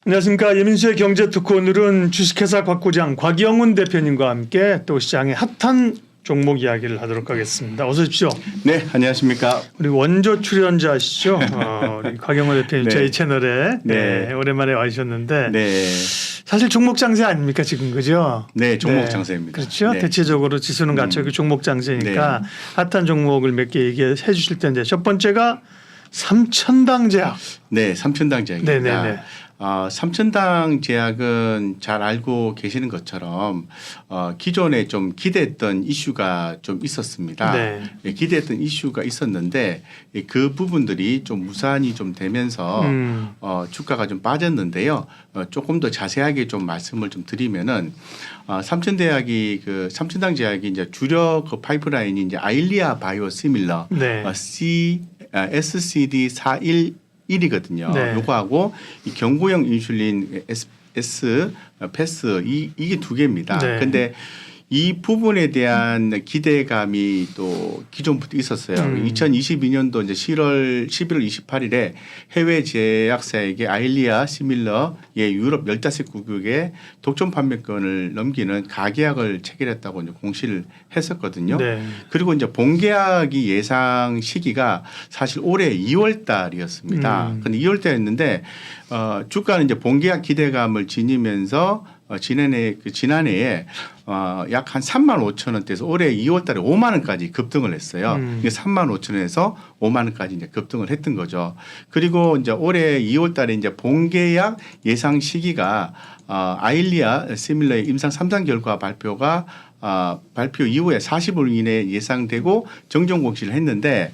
안녕하십니까. 예민수의 경제특구, 오늘은 주식회사 곽구장 곽영훈 대표님과 함께 또 시장의 핫한 종목 이야기를 하도록 하겠습니다. 어서 오십시오. 네, 안녕하십니까. 우리 원조 출연자시죠. 우리 곽영훈 대표님 네. 저희 채널에 네. 오랜만에 와주셨는데 네, 사실 종목 장세 아닙니까 지금, 그죠? 네, 종목 장세입니다. 그렇죠. 네. 대체적으로 지수는 갖춰있고 종목 장세니까 네. 핫한 종목을 몇 개 얘기해 주실 텐데, 첫 번째가 삼천당 제약. 네, 삼천당 제약입니다. 네네네. 삼천당 제약은 잘 알고 계시는 것처럼 기존에 좀 기대했던 이슈가 좀 있었습니다. 네. 예, 기대했던 이슈가 있었는데 그 부분들이 좀 무산이 좀 되면서 주가가 좀 빠졌는데요. 조금 더 자세하게 좀 말씀을 좀 드리면은 삼천당 제약이 이제 주력 그 파이프라인이 이제 아일리아 바이오시밀러 네. SCD411이거든요. 네. 요거하고 이 경구형 인슐린 패스 이게 두 개입니다. 네. 근데 이 부분에 대한 기대감이 또 기존부터 있었어요. 2022년도 이제 11월 28일에 해외 제약사에게 아일리아 시밀러의 유럽 15국에 독점 판매권을 넘기는 가계약을 체결했다고 이제 공시를 했었거든요. 네. 그리고 이제 본계약이 예상 시기가 사실 올해 2월 달이었습니다. 근데 2월 달이었는데 주가는 이제 본계약 기대감을 지니면서 지난해에 약 한 3만 5천 원대에서 올해 2월 달에 5만 원까지 급등을 했어요. 이게 3만 5천 원에서 5만 원까지 이제 급등을 했던 거죠. 그리고 이제 올해 2월 달에 이제 본계약 예상 시기가 아일리아 시밀러의 임상 3상 결과 발표 이후에 40일 이내에 예상되고 정정 공시를 했는데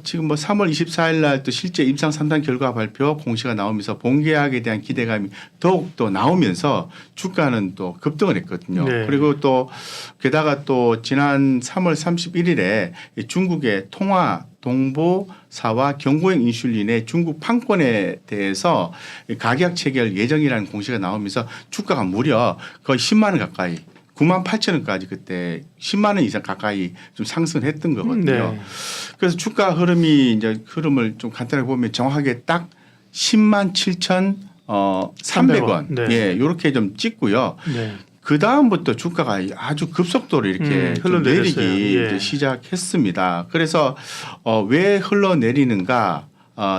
지금 뭐 3월 24일 날 또 실제 임상 3단 결과 발표 공시가 나오면서 본계약에 대한 기대감이 더욱 더 나오면서 주가는 또 급등을 했거든요. 네. 그리고 또 게다가 또 지난 3월 31일에 중국의 통화 동보사와 경구형 인슐린의 중국 판권에 대해서 가격 체결 예정이라는 공시가 나오면서 주가가 무려 거의 10만 원 가까이 9만 8천 원까지 그때 10만 원 이상 가까이 좀 상승했던 거거든요. 네. 그래서 주가 흐름을 좀 간단하게 보면 정확하게 딱 10만 7,300원. 네. 예, 이렇게 좀 찍고요. 네. 그 다음부터 주가가 아주 급속도로 이렇게 좀 흘러내렸어요. 내리기 예. 이제 시작했습니다. 그래서 왜 흘러내리는가?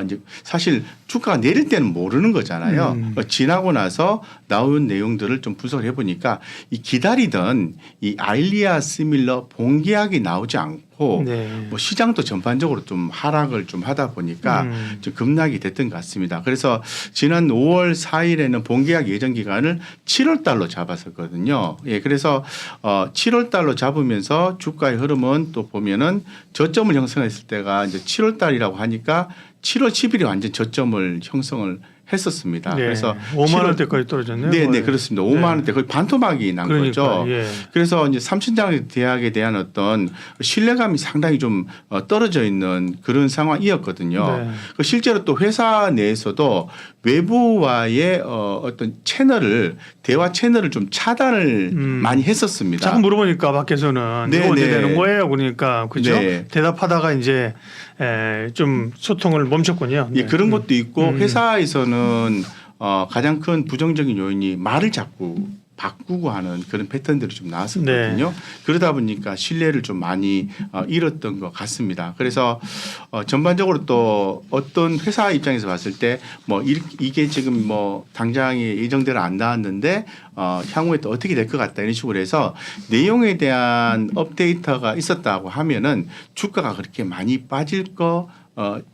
이제 사실 주가가 내릴 때는 모르는 거잖아요. 지나고 나서 나온 내용들을 좀 분석을 해보니까 이 기다리던 이 아일리아 시밀러 본계약이 나오지 않고 네. 뭐 시장도 전반적으로 좀 하락을 좀 하다 보니까 좀 급락이 됐던 것 같습니다. 그래서 지난 5월 4일에는 본계약 예정 기간을 7월 달로 잡았었거든요. 예, 그래서 7월 달로 잡으면서 주가의 흐름은 또 보면은 저점을 형성했을 때가 이제 7월 달이라고 하니까 7월 10일이 완전 저점을 형성을 했었습니다. 네. 그래서 5만 원대까지 떨어졌네요. 네, 거의. 그렇습니다. 5만 원대 거의 반토막이 난 그러니까요. 거죠. 예. 그래서 이제 삼천당 대학에 대한 어떤 신뢰감이 상당히 좀 떨어져 있는 그런 상황이었거든요. 네. 실제로 또 회사 내에서도 외부와의 어떤 대화 채널을 좀 차단을 많이 했었습니다. 자꾸 물어보니까 밖에서는 네, 이거 언제 네. 되는 거예요? 그러니까 그죠? 네. 대답하다가 이제 좀 소통을 멈췄군요. 예, 네. 그런 것도 있고 회사에서는 가장 큰 부정적인 요인이 말을 자꾸 바꾸고 하는 그런 패턴들이 좀 나왔었거든요. 네. 그러다 보니까 신뢰를 좀 많이 잃었던 것 같습니다. 그래서 전반적으로 또 어떤 회사 입장에서 봤을 때 뭐 이게 지금 뭐 당장에 예정대로 안 나왔는데 향후에 또 어떻게 될 것 같다 이런 식으로 해서 내용에 대한 업데이터가 있었다고 하면은 주가가 그렇게 많이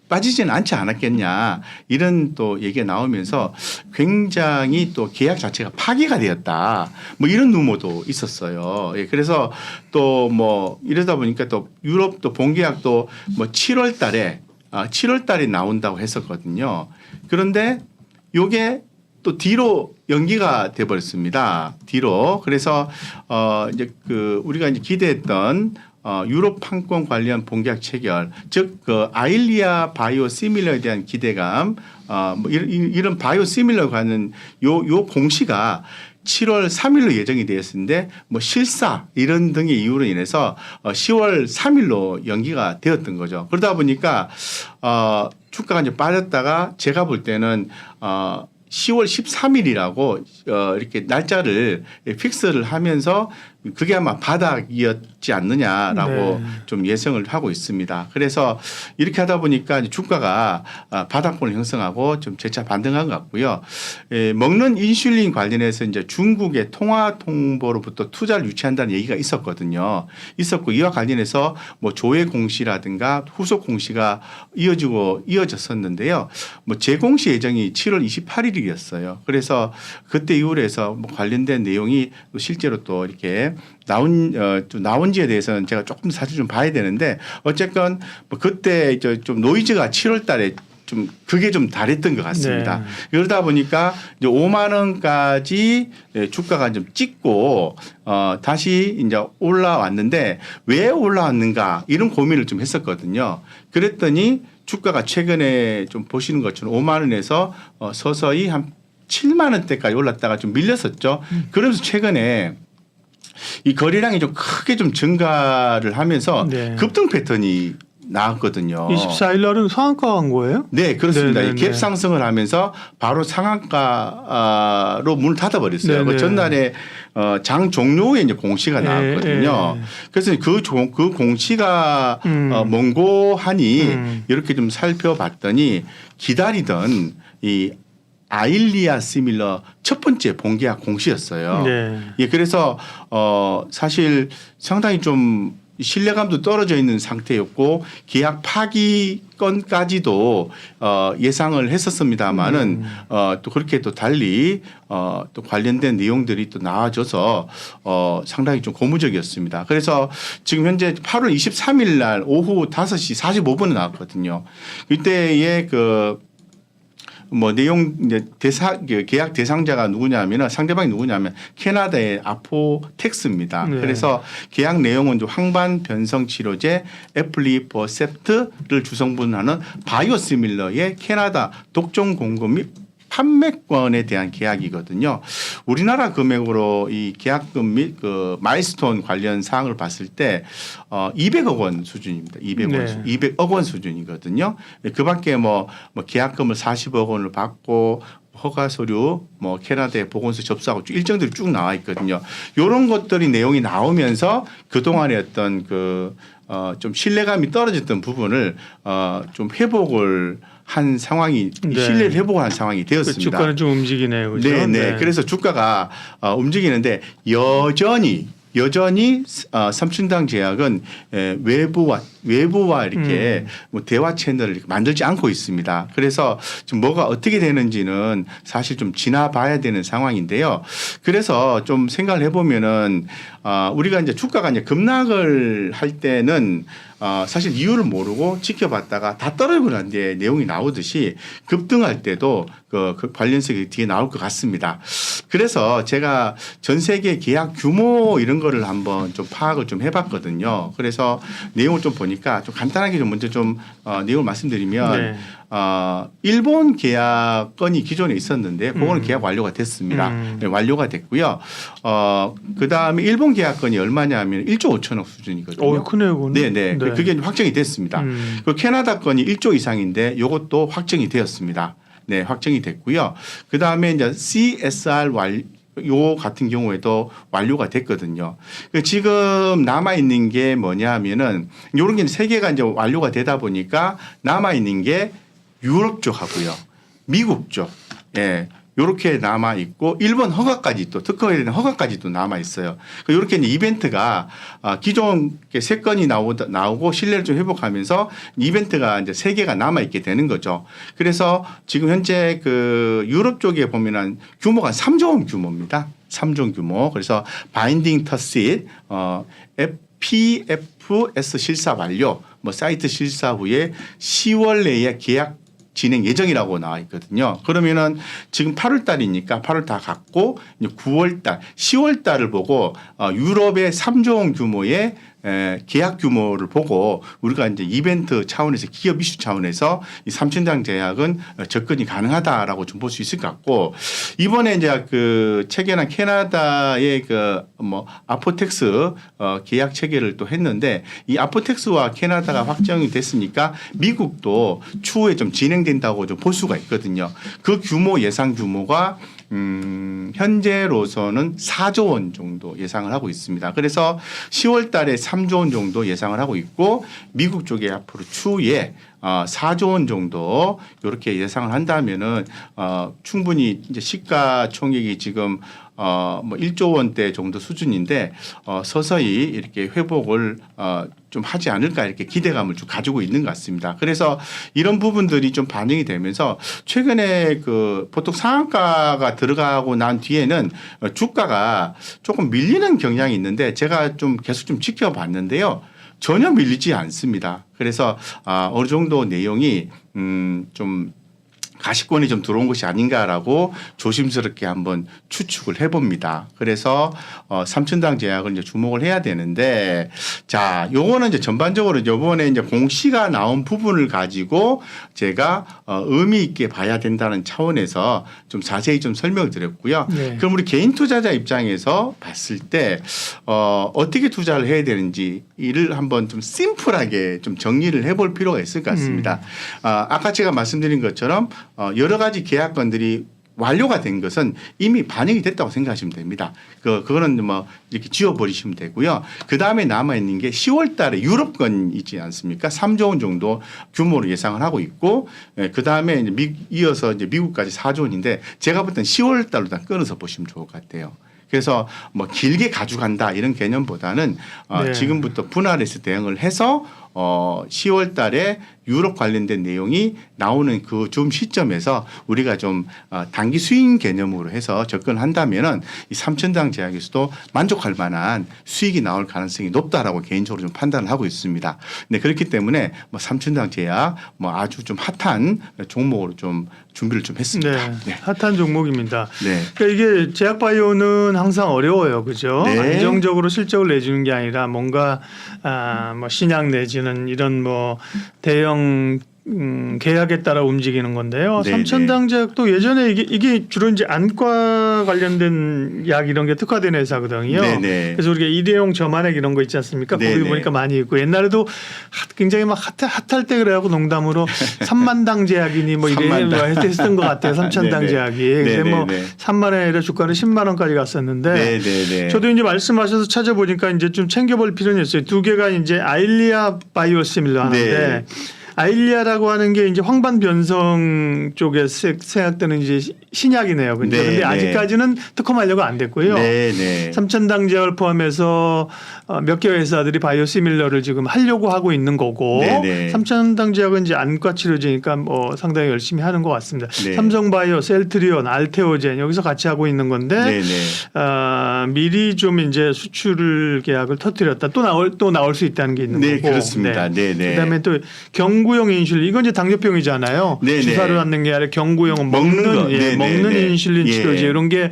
빠지지는 않지 않았겠냐 이런 또 얘기가 나오면서 굉장히 또 계약 자체가 파기가 되었다 뭐 이런 루머도 있었어요. 예, 그래서 또 뭐 이러다 보니까 또 유럽 또 본계약도 뭐 7월 달에 나온다고 했었거든요. 그런데 요게 또 뒤로 연기가 돼 버렸습니다. 뒤로. 그래서 이제 우리가 이제 기대했던 유럽 판권 관련 본계약 체결, 즉 그 아일리아 바이오시밀러에 대한 기대감, 뭐 이런 바이오시밀러 관련 요 공시가 7월 3일로 예정이 되었는데 뭐 실사 이런 등의 이유로 인해서 10월 3일로 연기가 되었던 거죠. 그러다 보니까 주가가 이제 빠졌다가 제가 볼 때는 10월 13일이라고 이렇게 날짜를 픽스를 하면서 그게 아마 바닥이었지 않느냐라고 네. 좀 예상을 하고 있습니다. 그래서 이렇게 하다 보니까 이제 주가가 바닥권을 형성하고 좀 재차 반등한 것 같고요. 먹는 인슐린 관련해서 이제 중국의 통화통보로부터 투자를 유치한다는 얘기가 있었거든요. 있었고 이와 관련해서 뭐 조회 공시라든가 후속 공시가 이어졌었는데요. 뭐 재공시 예정이 7월 28일이었어요. 그래서 그때 이후로 해서 뭐 관련된 내용이 또 실제로 또 이렇게 나온지에 대해서는 제가 조금 사실 좀 봐야 되는데 어쨌건 뭐 그때 좀 노이즈가 7월 달에 좀 그게 좀 다랬던 것 같습니다. 네. 그러다 보니까 이제 5만 원까지 주가가 좀 찍고 다시 이제 올라왔는데 왜 올라왔는가 이런 고민을 좀 했었거든요. 그랬더니 주가가 최근에 좀 보시는 것처럼 5만 원에서 서서히 한 7만 원대까지 올랐다가 좀 밀렸었죠. 그러면서 최근에 이 거래량이 좀 크게 좀 증가를 하면서 네. 급등 패턴이 나왔거든요. 24일 날은 상한가 간 거예요? 네, 그렇습니다. 네네네. 갭 상승을 하면서 바로 상한가로 문을 닫아버렸어요. 네네. 그 전날에 장 종료 후에 이제 공시가 네, 나왔거든요. 그래서 그 공시가 먼고하니 이렇게 좀 살펴봤더니 기다리던 이 아일리아 시밀러 첫 번째 본계약 공시였어요. 네. 예, 그래서 사실 상당히 좀 신뢰감도 떨어져 있는 상태였고 계약 파기 건까지도 예상을 했었습니다만은 또 그렇게 또 달리 또 관련된 내용들이 또 나와줘서 상당히 좀 고무적이었습니다. 그래서 지금 현재 8월 23일 날 오후 5시 45분에 나왔거든요. 이때의 뭐 내용 이제 계약 대상자가 누구냐면은 상대방이 누구냐면 캐나다의 아포텍스입니다. 네. 그래서 계약 내용은 좀 항반 변성 치료제 에플리버셉트를 주성분하는 바이오시밀러의 캐나다 독점 공급 및 판매권에 대한 계약이거든요. 우리나라 금액으로 이 계약금 및 그 마일스톤 관련 사항을 봤을 때 200억 원 수준입니다. 200억 원 수준이거든요. 그밖에 뭐 계약금을 40억 원을 받고 허가 서류, 뭐 캐나다에 보건소 접수하고 일정들이 쭉 나와 있거든요. 이런 것들이 내용이 나오면서 그 동안의 어떤 좀 신뢰감이 떨어졌던 부분을 좀 회복을 한 상황이 네. 신뢰를 회복한 상황이 그 되었습니다. 주가는 좀 움직이네요. 그렇죠? 네. 그래서 주가가 움직이는데 여전히 삼춘당 제약은 외부와 이렇게 뭐 대화 채널을 이렇게 만들지 않고 있습니다. 그래서 지금 뭐가 어떻게 되는지는 사실 좀 지나봐야 되는 상황인데요. 그래서 좀 생각을 해보면은 우리가 이제 주가가 이제 급락을 할 때는 사실 이유를 모르고 지켜봤다가 다 떨어지고 난 뒤에 내용이 나오듯이 급등할 때도 그 관련성이 뒤에 나올 것 같습니다. 그래서 제가 전 세계 계약 규모 이런 거를 한번 좀 파악을 좀 해봤거든요. 그래서 내용을 좀 보니까 좀 간단하게 좀 먼저 좀 내용을 말씀드리면 네. 일본 계약건이 기존에 있었는데 그거는 계약 완료가 됐습니다. 네, 완료가 됐고요. 그 다음에 일본 계약건이 얼마냐면 1조 5천억 수준이거든요. 크네요, 그거는. 네네. 그게 확정이 됐습니다. 그 캐나다 건이 1조 이상인데 이것도 확정이 되었습니다. 네, 확정이 됐고요. 그 다음에 이제 CSR 요 같은 경우에도 완료가 됐거든요. 지금 남아 있는 게 뭐냐면은 요런 게 세 개가 이제 완료가 되다 보니까 남아 있는 게 유럽 쪽하고요, 미국 쪽, 예, 요렇게 남아 있고 일본 허가까지 또 특허에 대한 허가까지도 남아 있어요. 이렇게 이제 이벤트가 기존 세 건이 나오고 신뢰를 좀 회복하면서 이벤트가 이제 세 개가 남아 있게 되는 거죠. 그래서 지금 현재 그 유럽 쪽에 보면은 규모가 3조 원 규모입니다. 3조 원 규모. 그래서 바인딩 터시트, PFS 실사 완료, 뭐 사이트 실사 후에 10월 내에 계약 진행 예정이라고 나와 있거든요. 그러면은 지금 8월 달이니까 8월 다 갔고 이제 9월 달, 10월 달을 보고 유럽의 3조 원 규모의 계약 규모를 보고 우리가 이제 이벤트 차원에서 기업 이슈 차원에서 이 삼천당 제약은 접근이 가능하다라고 좀 볼 수 있을 것 같고 이번에 이제 그 체결한 캐나다의 그 뭐 아포텍스 계약 체결을 또 했는데 이 아포텍스와 캐나다가 확정이 됐으니까 미국도 추후에 좀 진행된다고 좀 볼 수가 있거든요. 그 규모 예상 규모가 현재로서는 4조 원 정도 예상을 하고 있습니다. 그래서 10월 달에 3조 원 정도 예상을 하고 있고 미국 쪽에 앞으로 추후에 4조 원 정도 이렇게 예상을 한다면은 충분히 이제 시가총액이 지금 뭐 1조 원대 정도 수준인데 서서히 이렇게 회복을 좀 하지 않을까 이렇게 기대감을 좀 가지고 있는 것 같습니다. 그래서 이런 부분들이 좀 반영이 되면서 최근에 그 보통 상한가가 들어가고 난 뒤에는 주가가 조금 밀리는 경향이 있는데 제가 좀 계속 좀 지켜봤는데요. 전혀 밀리지 않습니다. 그래서 어느 정도 내용이 좀 가시권이 좀 들어온 것이 아닌가라고 조심스럽게 한번 추측을 해봅니다. 그래서 삼천당 제약을 이제 주목을 해야 되는데 자, 요거는 이제 전반적으로 요번에 이제 공시가 나온 부분을 가지고 제가 의미 있게 봐야 된다는 차원에서 좀 자세히 좀 설명을 드렸고요. 네. 그럼 우리 개인 투자자 입장에서 봤을 때 어떻게 투자를 해야 되는지 이를 한번 좀 심플하게 좀 정리를 해볼 필요가 있을 것 같습니다. 아까 제가 말씀드린 것처럼 여러 가지 계약건들이 완료가 된 것은 이미 반영이 됐다고 생각하시면 됩니다. 그거는 뭐 이렇게 지워버리시면 되고요. 그 다음에 남아있는 게 10월 달에 유럽건 있지 않습니까? 3조 원 정도 규모로 예상을 하고 있고 그 다음에 이어서 이제 미국까지 4조 원인데 제가 볼 땐 10월 달로 다 끊어서 보시면 좋을 것 같아요. 그래서 뭐 길게 가져간다 이런 개념보다는 네. 지금부터 분할해서 대응을 해서 10월 달에 유럽 관련된 내용이 나오는 그 좀 시점에서 우리가 좀 단기 수익 개념으로 해서 접근한다면은 이 삼천당 제약에서도 만족할 만한 수익이 나올 가능성이 높다라고 개인적으로 좀 판단을 하고 있습니다. 네, 그렇기 때문에 뭐 삼천당 제약 뭐 아주 좀 핫한 종목으로 좀 준비를 좀 했습니다. 네, 네. 핫한 종목입니다. 네. 그러니까 이게 제약바이오는 항상 어려워요, 그죠? 네. 안정적으로 실적을 내주는 게 아니라 뭔가 뭐 신약 내지는 이런 뭐 대형 계약에 따라 움직이는 건데요. 네, 삼천당 제약도 예전에 이게 주로 이제 안과 관련된 약 이런 게 특화된 회사거든요. 네, 네. 그래서 우리가 일회용 점안액 이런 거 있지 않습니까? 네, 거기 네. 보니까 많이 있고 옛날에도 굉장히 막 핫할 때 그래갖고 농담으로 3만당 제약이니 뭐 이래 3만 당. 했던 것 같아요. 삼천당 네, 네. 제약이. 네, 근데 네, 뭐 네. 3만 원이 아니라 주가는 10만 원까지 갔었는데 네, 네, 네. 저도 이제 말씀하셔서 찾아보니까 이제 좀 챙겨볼 필요는 있어요. 두 개가 이제 아일리아 바이오시밀러 하는데 네. 아일리아라고 하는 게 이제 황반 변성 쪽에 생각되는 이제 신약이네요. 근데, 네, 근데 네. 아직까지는 특허 만료가 안 됐고요. 네, 네. 삼천당 제약을 포함해서 몇 개 회사들이 바이오시밀러를 지금 하려고 하고 있는 거고 네, 네. 삼천당 제약은 이제 안과 치료제니까 뭐 상당히 열심히 하는 것 같습니다. 네. 삼성바이오, 셀트리온, 알테오젠 여기서 같이 하고 있는 건데 네, 네. 미리 좀 이제 수출 계약을 터뜨렸다. 또 나올 수 있다는 게 있는 네, 거고. 그렇습니다. 네, 네. 그다음에 또 경구용 인슐린 이건 이제 당뇨병이잖아요. 네, 네. 주사를 맞는 게 아니라 경구용은 먹는 거. 먹는 네, 네, 먹는 네. 인슐린 예. 치료제 이런 게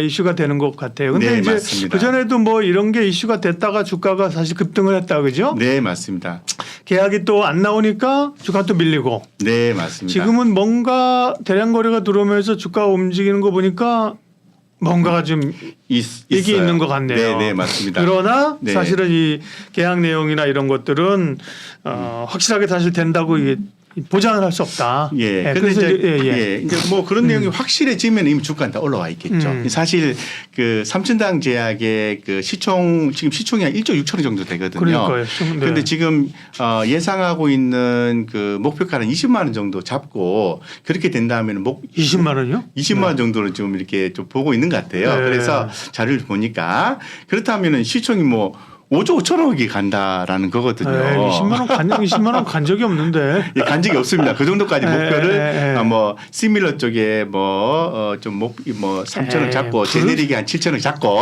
이슈가 되는 것 같아요. 근데 네, 이제 맞습니다. 그 전에도 뭐 이런 게 이슈가 됐다가 주가가 사실 급등을 했다 그죠? 네, 맞습니다. 계약이 또 안 나오니까 주가 또 밀리고. 네, 맞습니다. 지금은 뭔가 대량 거래가 들어오면서 주가가 움직이는 거 보니까 뭔가가 좀 이게 있어요. 있는 것 같네요. 네, 네, 맞습니다. 그러나 네. 사실은 이 계약 내용이나 이런 것들은 확실하게 사실 된다고 이게 보장을 할 수 없다. 예. 근데 그래서 이제 이제 뭐 그런 내용이 확실해지면 이미 주가는 다 올라와 있겠죠. 사실 그 삼천당 제약의 그 지금 시총이 한 1조 6천억 정도 되거든요. 그러니까요. 네. 그런데 지금 예상하고 있는 그 목표가는 20만 원 정도 잡고 그렇게 된다면 20만 원이요? 20만 원 정도는 지금 이렇게 좀 보고 있는 것 같아요. 네. 그래서 자료를 보니까 그렇다면은 시총이 뭐 5조 5천억이 간다라는 거거든요. 20만 원 간 적이 없는데. 예, 간 적이 없습니다. 그 정도까지 목표를 예. 뭐 시밀러 쪽에 뭐 3천억 잡고 제네릭이 한 7천억 잡고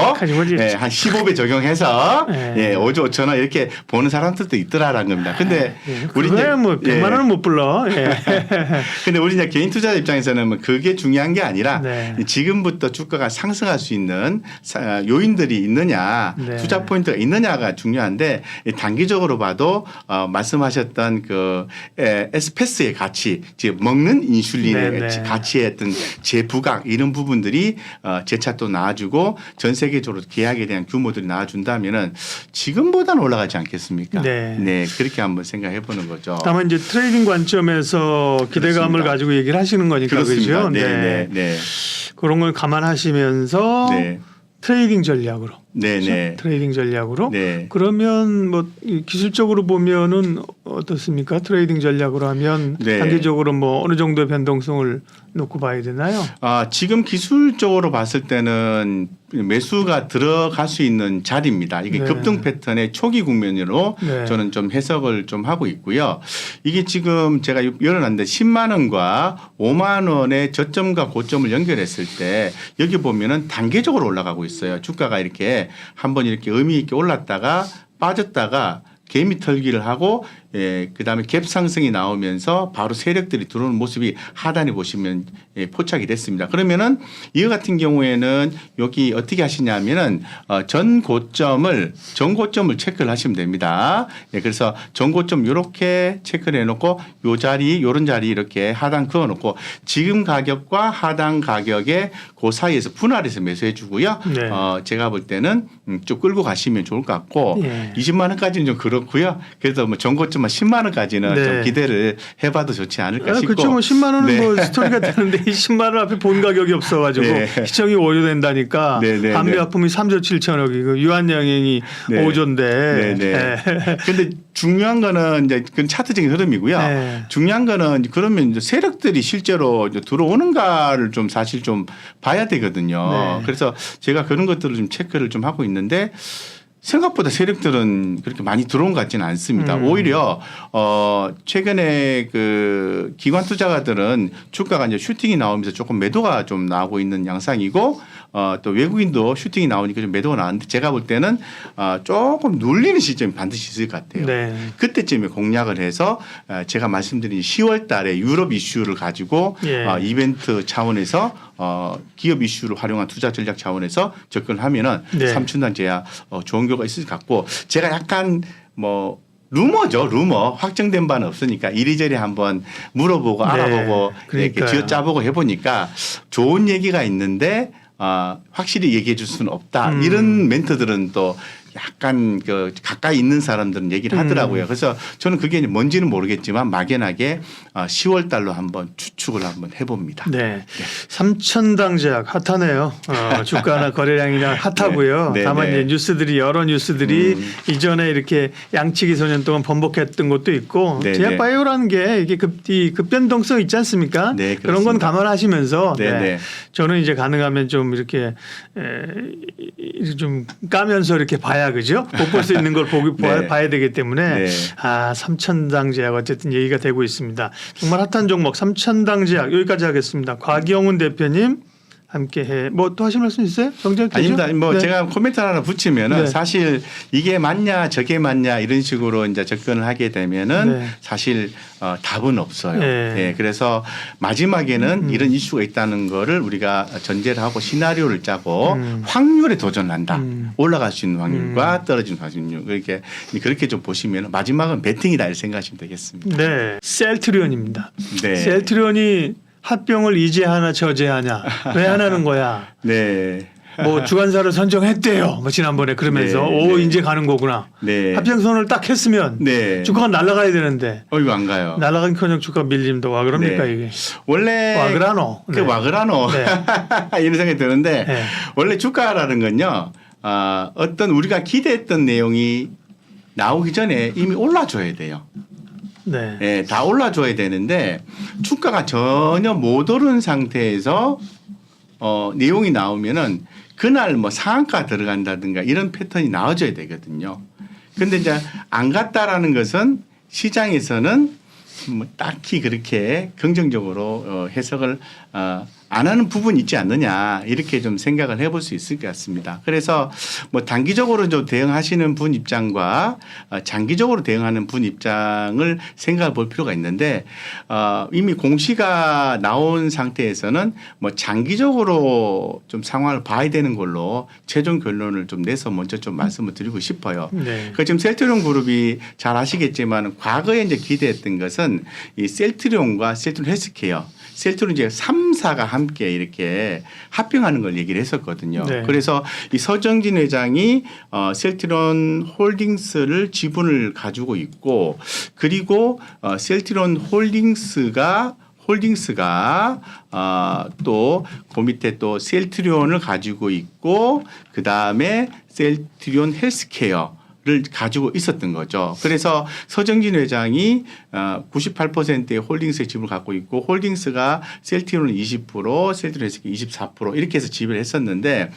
예, 한 15배 적용해서 예, 5조 5천억 이렇게 보는 사람들도 있더라라는 겁니다. 근데 우리 그거야 뭐 100만 원은 못 불러. 예. 근데 우리 이제 개인 투자자 입장에서는 뭐 그게 중요한 게 아니라 네. 지금부터 주가가 상승할 수 있는 요인들이 있느냐, 네. 투자 포인트가 있느냐가 하나가 중요한데 단기적으로 봐도 말씀하셨던 그 에스페스의 가치, 즉 먹는 인슐린의 네네. 가치의 어떤 재부각 이런 부분들이 재차 또 나아주고 전 세계적으로 계약에 대한 규모들이 나아준다면은 지금보다는 올라가지 않겠습니까? 네. 그렇게 한번 생각해 보는 거죠. 다만 이제 트레이딩 관점에서 기대감을 그렇습니다. 가지고 얘기를 하시는 거니까 그렇습니다. 그죠? 네. 그런 걸 감안하시면서 네. 트레이딩 전략으로. 네. 그렇죠? 네. 트레이딩 전략으로. 네. 그러면 뭐 기술적으로 보면은 어떻습니까? 트레이딩 전략으로 하면 네. 단기적으로 뭐 어느 정도의 변동성을 놓고 봐야 되나요? 지금 기술적으로 봤을 때는 매수가 들어갈 수 있는 자리입니다. 이게 네. 급등 패턴의 초기 국면으로 네. 저는 좀 해석을 좀 하고 있고요. 이게 지금 제가 열어놨는데 10만 원과 5만 원의 저점과 고점을 연결했을 때 여기 보면은 단계적으로 올라가고 있어요. 주가가 이렇게 한번 이렇게 의미 있게 올랐다가 빠졌다가 개미 털기를 하고 그다음에 갭 상승이 나오면서 바로 세력들이 들어오는 모습이 하단에 보시면 포착이 됐습니다. 그러면은 이거 같은 경우에는 여기 어떻게 하시냐면은 전고점을 체크를 하시면 됩니다. 그래서 전고점 이렇게 체크를 해놓고 요 자리 요런 자리 이렇게 하단 그어놓고 지금 가격과 하단 가격의 그 사이에서 분할해서 매수해 주고요. 네. 제가 볼 때는 좀 끌고 가시면 좋을 것 같고 예. 20만 원까지는 좀 그렇고요. 그래서 뭐 전고점만 10만 원까지는 네. 좀 기대를 해봐도 좋지 않을까 싶고. 그렇죠. 뭐 10만 원은 네. 뭐 스토리가 되는데 이 10만 원 앞에 본 가격이 없어가지고 네. 시청이 5조 된다니까 네. 판매 하품이 3조 7천억이고 유한양행이 네. 5조인데. 근데 중요한 거는 이제 그건 차트적인 흐름이고요. 네. 중요한 거는 그러면 이제 세력들이 실제로 이제 들어오는가를 좀 사실 좀 봐야 되거든요. 네. 그래서 제가 그런 것들을 좀 체크를 좀 하고 있는데 생각보다 세력들은 그렇게 많이 들어온 것 같지는 않습니다. 오히려 최근에 그 기관 투자가들은 주가가 이제 슈팅이 나오면서 조금 매도가 좀 나오고 있는 양상이고 또 외국인도 슈팅이 나오니까 좀 매도가 나왔는데 제가 볼 때는 조금 눌리는 시점이 반드시 있을 것 같아요. 네. 그때쯤에 공략을 해서 제가 말씀드린 10월 달에 유럽 이슈를 가지고 예. 이벤트 차원에서 기업 이슈를 활용한 투자 전략 차원에서 접근을 하면은 네. 삼춘단제야 좋은 결과가 있을 것 같고 제가 약간 뭐 루머 확정된 바는 없으니까 이리저리 한번 물어보고 네. 알아보고 이렇게 그러니까요. 쥐어짜보고 해보니까 좋은 얘기가 있는데 확실히 얘기해 줄 수는 없다. 이런 멘트들은 또 약간 그 가까이 있는 사람들은 얘기를 하더라고요. 그래서 저는 그게 뭔지는 모르겠지만 막연하게 10월 달로 한번 추측을 한번 해봅니다. 네. 삼천당 제약 핫하네요. 주가나 거래량이나 핫하고요. 네. 다만 네. 이제 뉴스들이 여러 뉴스들이 이전에 이렇게 양치기 소년 동안 번복했던 것도 있고 네. 제약 네. 바이오라는 게 이게 급변동성 있지 않습니까? 네, 그런 건 그렇습니다. 감안하시면서 네. 네. 네. 저는 이제 가능하면 좀 이렇게 좀 까면서 이렇게 봐야 그죠? 못 볼 수 있는 걸 네. 봐야 되기 때문에 네. 삼천당 제약 어쨌든 얘기가 되고 있습니다. 정말 핫한 종목 삼천당 제약 여기까지 하겠습니다. 곽영훈 대표님 함께해. 뭐 또 하실 말씀 있어요? 정재혁 교수? 아닙니다. 뭐 네. 제가 코멘트 하나 붙이면은 네. 사실 이게 맞냐 저게 맞냐 이런 식으로 이제 접근을 하게 되면은 네. 사실 답은 없어요. 네. 그래서 마지막에는 이런 이슈가 있다는 거를 우리가 전제를 하고 시나리오를 짜고 확률에 도전한다. 올라갈 수 있는 확률과 떨어지는 확률 그렇게 좀 보시면 마지막은 배팅이다 이렇게 생각하시면 되겠습니다. 네. 셀트리온입니다. 네. 셀트리온이 핫병을 이제 하나 저제 하냐 왜 안 하는 거야? 네. 뭐 주관사를 선정했대요. 뭐 지난번에 그러면서 네, 네. 이제 가는 거구나. 네. 합병선을 딱 했으면 네. 주가가 날아가야 되는데 이거 안 가요. 날아간커녕 주가 밀림도 와 그럽니까 네. 이게? 원래 와그라노. 그 와그라노 네. 이런 생각이 드는데 네. 원래 주가라는 건요 어떤 우리가 기대했던 내용이 나오기 전에 이미 올라줘야 돼요. 네. 예, 다 올라줘야 되는데 주가가 전혀 못 오른 상태에서 내용이 나오면은 그날 뭐 상한가 들어간다든가 이런 패턴이 나와줘야 되거든요. 그런데 이제 안 갔다라는 것은 시장에서는 뭐 딱히 그렇게 긍정적으로 해석을 안 하는 부분이 있지 않느냐 이렇게 좀 생각을 해볼 수 있을 것 같습니다. 그래서 뭐 단기적으로 좀 대응하시는 분 입장과 장기적으로 대응하는 분 입장을 생각해 볼 필요가 있는데 이미 공시가 나온 상태에서는 뭐 장기적으로 좀 상황을 봐야 되는 걸로 최종 결론을 좀 내서 먼저 좀 말씀을 드리고 싶어요. 네. 그 지금 셀트리온 그룹이 잘 아시겠지만 과거에 이제 기대했던 것은 이 셀트리온과 셀트리온 헬스케어 셀트리온 이제 3사가 함께 이렇게 합병하는 걸 얘기를 했었거든요. 네. 그래서 이 서정진 회장이 셀트리온 홀딩스를 지분을 가지고 있고 그리고 셀트리온 홀딩스가 또 그 밑에 또 셀트리온을 가지고 있고 그 다음에 셀트리온 헬스케어 를 가지고 있었던 거죠. 그래서 서정진 회장이 98%의 홀딩스의 지분을 갖고 있고 홀딩스가 셀트리온은 20%, 셀트리온 헬스케어 24% 이렇게 해서 지배를 했었는데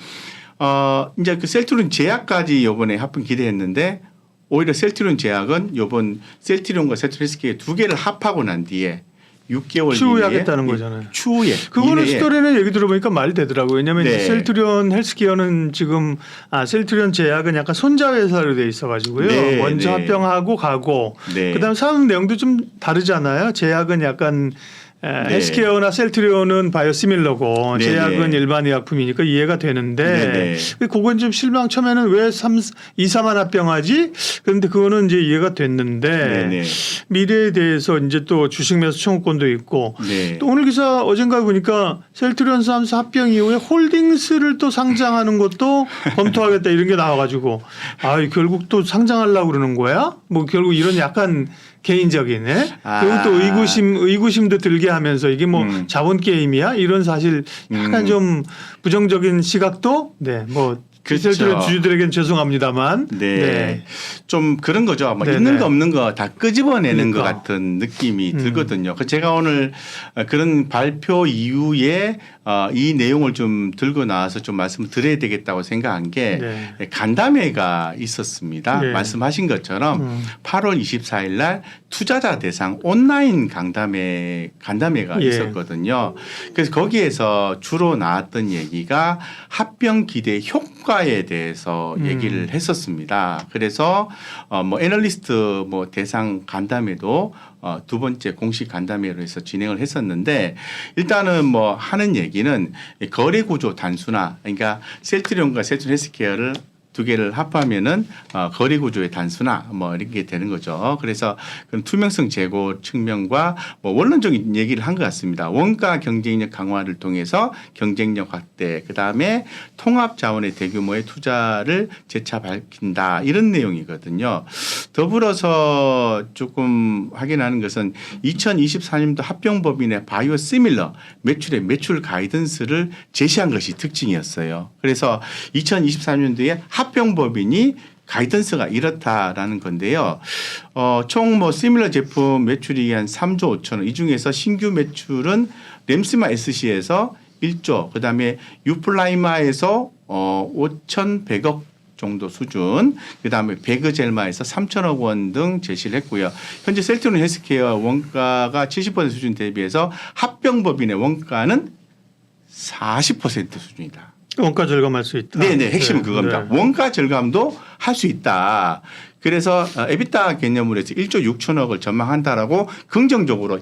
이제 그 셀트리온 제약까지 이번에 합병 기대했는데 오히려 셀트리온 제약은 이번 셀트리온과 셀트리온 헬스케어 두 개를 합하고 난 뒤에 6개월 추후에 이내에 하겠다는 거잖아요. 추후에 그거는 이내에 스토리는 얘기 들어보니까 말이 되더라고요. 왜냐하면 네. 이제 셀트리온 헬스케어는 지금 셀트리온 제약은 약간 손자 회사로 돼 있어가지고요. 네, 먼저 네. 합병하고 가고 네. 그다음 사업 내용도 좀 다르잖아요. 제약은 약간 네. 헬스케어나 셀트리온은 바이오시밀러고 네, 제약은 네. 일반 의약품이니까 이해가 되는데 네, 네. 그건 좀 실망 처음에는 왜 2사만 합병하지? 그런데 그거는 이제 이해가 됐는데 네, 네. 미래에 대해서 이제 또 주식 매수 청구권도 있고 네. 또 오늘 기사 어젠가 보니까 셀트리온 삼사 합병 이후에 홀딩스를 또 상장하는 것도 검토하겠다 이런 게 나와가지고 결국 또 상장하려고 그러는 거야? 뭐 결국 이런 약간 개인적이네. 그리고 또 의구심도 들게 하면서 이게 뭐 자본 게임이야? 이런 사실 약간 좀 부정적인 시각도 뭐 그렇죠. 셀트리온 주주들에게는 죄송합니다만 네. 좀 그런 거죠. 뭐 네네. 있는 거 없는 거 다 끄집어내는 그러니까. 것 같은 느낌이 들거든요. 그 제가 오늘 그런 발표 이후에 이 내용을 좀 들고 나와서 좀 말씀을 드려야 되겠다고 생각한 게 네. 간담회가 있었습니다. 네. 말씀하신 것처럼 8월 24일 날 투자자 대상 온라인 간담회가 예. 있었거든요. 그래서 거기에서 주로 나왔던 얘기가 합병 기대 효과에 대해서 얘기를 했었습니다. 그래서 뭐 애널리스트 뭐 대상 간담회도 두 번째 공식 간담회로 해서 진행을 했었는데 일단은 뭐 하는 얘기는 거래 구조 단순화 그러니까 셀트리온과 셀트리온 헬스케어를 두 개를 합하면은 거래 구조의 단순화 뭐 이렇게 되는 거죠. 그래서 그런 투명성 제고 측면과 뭐 원론적인 얘기를 한 것 같습니다. 원가 경쟁력 강화를 통해서 경쟁력 확대, 그 다음에 통합 자원의 대규모의 투자를 재차 밝힌다 이런 내용이거든요. 더불어서 조금 확인하는 것은 2024년도 합병법인의 바이오시밀러 매출 가이던스를 제시한 것이 특징이었어요. 그래서 2024년도에 합병법인이 가이던스가 이렇다라는 건데요. 총 뭐 시밀러 제품 매출이 한 3조 5천억 이 중에서 신규 매출은 램스마 SC에서 1조 그다음에 유플라이마에서 5,100억 정도 수준 그다음에 베그젤마에서 3천억 원 등 제시를 했고요. 현재 셀트리온 헬스케어 원가가 70% 수준 대비해서 합병법인의 원가는 40% 수준이다. 원가 절감할 수 있다. 네네 핵심은 그겁니다. 네. 원가 절감도 할 수 있다. 그래서 에비타 개념으로 해서 1조 6천억을 전망한다라고 긍정적으로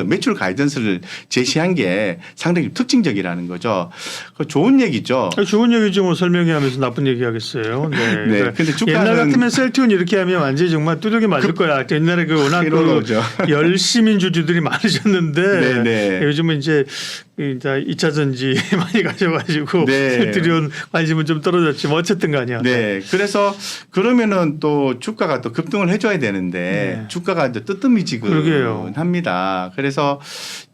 매출 가이던스를 제시한 게 상당히 특징적이라는 거죠. 좋은 얘기죠. 좋은 얘기죠. 뭐 설명하면서 나쁜 얘기하겠어요. 네. 네. 그러니까 근데 주가는 옛날 같으면 셀트리온 이렇게 하면 완전히 정말 두들겨 맞을 거야. 옛날에 그 워낙 그러죠. 열심인 주주들이 많으셨는데 네. 요즘은 이제 2차 전지 많이 가져가지고 네. 셀트리온 관심은 좀 떨어졌지만 어쨌든 간이요. 네. 그래서 그러면은 또 주가가 또 급등을 해줘야 되는데 네. 주가가 이제 뜨뜻미지근 그러게요. 합니다. 그래서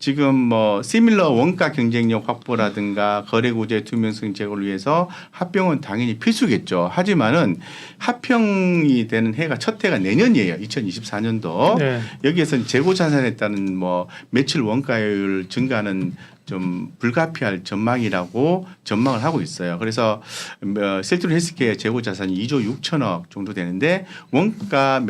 지금 뭐 시밀러 원가 경쟁력 확보라든가 거래 구조의 투명성 제고를 위해서 합병은 당연히 필수겠죠. 하지만은 합병이 되는 해가 첫 해가 내년이에요. 2024년도. 네. 여기에서 재고 자산에 따른 뭐 매출 원가율 증가는 좀 불가피할 전망이라고 전망을 하고 있어요. 그래서 셀트리온 헬스케어 재고 자산이 2조 6천억 정도 되는데 원가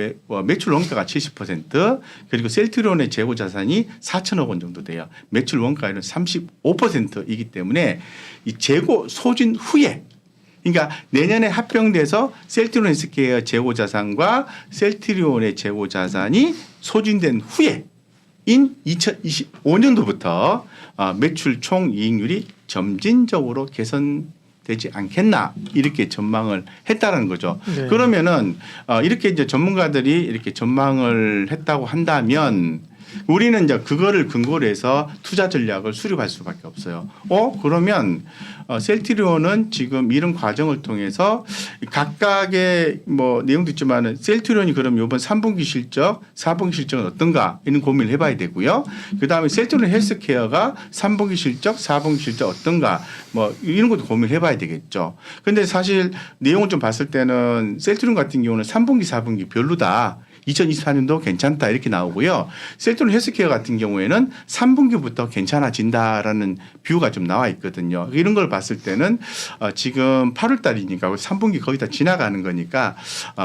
매출 원가가 70% 그리고 셀트리온의 재고 자산이 4천억 원 정도 돼요. 매출 원가율은 35%이기 때문에 이 재고 소진 후에 그러니까 내년에 합병돼서 셀트리온 헬스케어 재고 자산과 셀트리온의 재고 자산이 소진된 후에 인 2025년도부터 매출 총이익률이 점진적으로 개선되지 않겠나 이렇게 전망을 했다는 거죠. 네. 그러면은 이렇게 이제 전문가들이 이렇게 전망을 했다고 한다면 우리는 이제 그거를 근거로 해서 투자 전략을 수립할 수밖에 없어요. 그러면 셀트리온은 지금 이런 과정을 통해서 각각의 뭐 내용도 있지만은 셀트리온이 그럼 이번 3분기 실적, 4분기 실적은 어떤가 이런 고민을 해봐야 되고요. 그 다음에 셀트리온 헬스케어가 3분기 실적, 4분기 실적 어떤가 뭐 이런 것도 고민을 해봐야 되겠죠. 근데 사실 내용을 좀 봤을 때는 셀트리온 같은 경우는 3분기, 4분기 별로다. 2024년도 괜찮다 이렇게 나오고요. 셀트리온 헬스케어 같은 경우에는 3분기부터 괜찮아진다라는 뷰가 좀 나와 있거든요. 이런 걸 봤을 때는 지금 8월 달이니까 3분기 거의 다 지나가는 거니까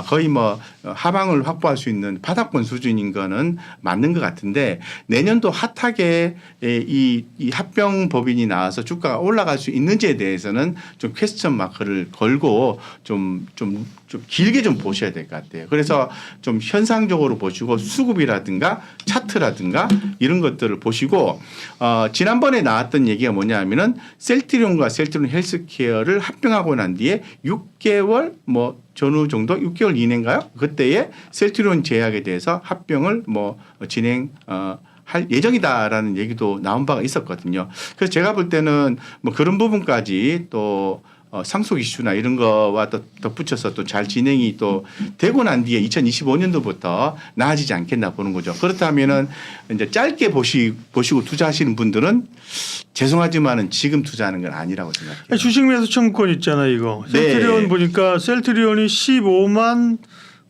거의 뭐 하방을 확보할 수 있는 바닥권 수준인 거는 맞는 것 같은데 내년도 핫하게 이 합병 법인이 나와서 주가가 올라갈 수 있는지에 대해서는 좀 퀘스천 마크를 걸고 좀 길게 좀 보셔야 될 것 같아요. 그래서 좀 현상적으로 보시고 수급이라든가 차트라든가 이런 것들을 보시고 지난번에 나왔던 얘기가 뭐냐면은 셀트리온과 셀트리온 헬스케어를 합병하고 난 뒤에 6개월 뭐 전후 정도 6개월 이내인가요? 그때에 셀트리온 제약에 대해서 합병을 뭐 진행 할 예정이다라는 얘기도 나온 바가 있었거든요. 그래서 제가 볼 때는 뭐 그런 부분까지 또 상속 이슈나 이런 거와 또 덧붙여서 또 잘 진행이 또 되고 난 뒤에 2025년도부터 나아지지 않겠나 보는 거죠. 그렇다면은 이제 짧게 보시고 투자하시는 분들은 죄송하지만은 지금 투자하는 건 아니라고 생각해요. 주식 매수 청구권 있잖아 이거. 네. 셀트리온 보니까 셀트리온이 15만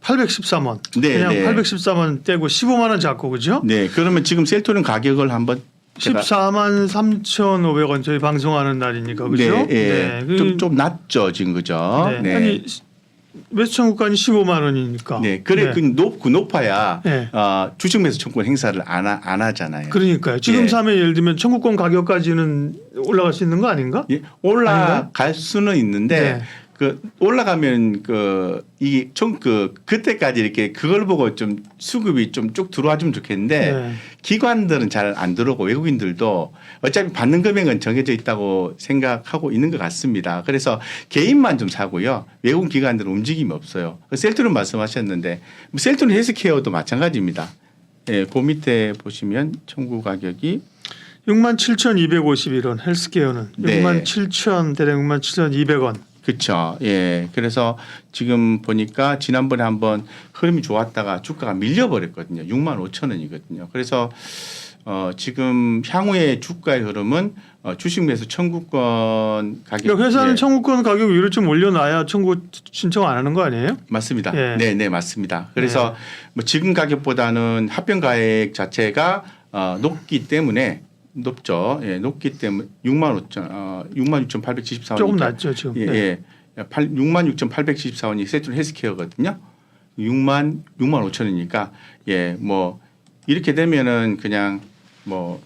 813원. 네, 그냥 네. 813원 떼고 15만 원 잡고 그죠? 네, 그러면 지금 셀트리온 가격을 한번 14만 3,500원 저희 방송하는 날이니까 그죠? 네, 네. 좀 낮죠 지금 그죠? 네. 네. 아니 매수 청구권이 15만 원이니까. 네, 그래 네. 높아야 네. 주식 매수 청구권 행사를 안 하잖아요. 그러니까요. 지금 예. 사면 예를 들면 청구권 가격까지는 올라갈 수 있는 거 아닌가? 예, 올라갈 수는 있는데 네. 그 올라가면 이게 그때까지 이렇게 그걸 보고 좀 수급이 좀 쭉 들어와주면 좋겠는데 네. 기관들은 잘 안 들어오고 외국인들도 어차피 받는 금액은 정해져 있다고 생각하고 있는 것 같습니다. 그래서 개인만 좀 사고요. 외국 기관들은 움직임이 없어요. 셀트리온 말씀하셨는데 셀트리온 헬스케어도 마찬가지입니다. 예, 그 밑에 보시면 청구 가격이 67,251원 헬스케어는 네. 67,000 대략 67,200원. 그렇죠. 예. 그래서 지금 보니까 지난번에 한번 흐름이 좋았다가 주가가 밀려버렸거든요. 65,000원이거든요. 그래서 지금 향후의 주가의 흐름은 주식 매수 청구권 가격. 그러니까 회사는 예. 청구권 가격 위로 좀 올려놔야 청구 신청 안 하는 거 아니에요? 맞습니다. 예. 네, 네, 맞습니다. 그래서 뭐 지금 가격보다는 합병 가액 자체가 높기 때문에 높죠. 예, 높기 때문에 66,874원. 조금 낮죠 지금. 예, 네. 예. 66,874원이 셀트리온 헬스케어거든요. 65,000원이니까 예, 뭐 이렇게 되면은 그냥 뭐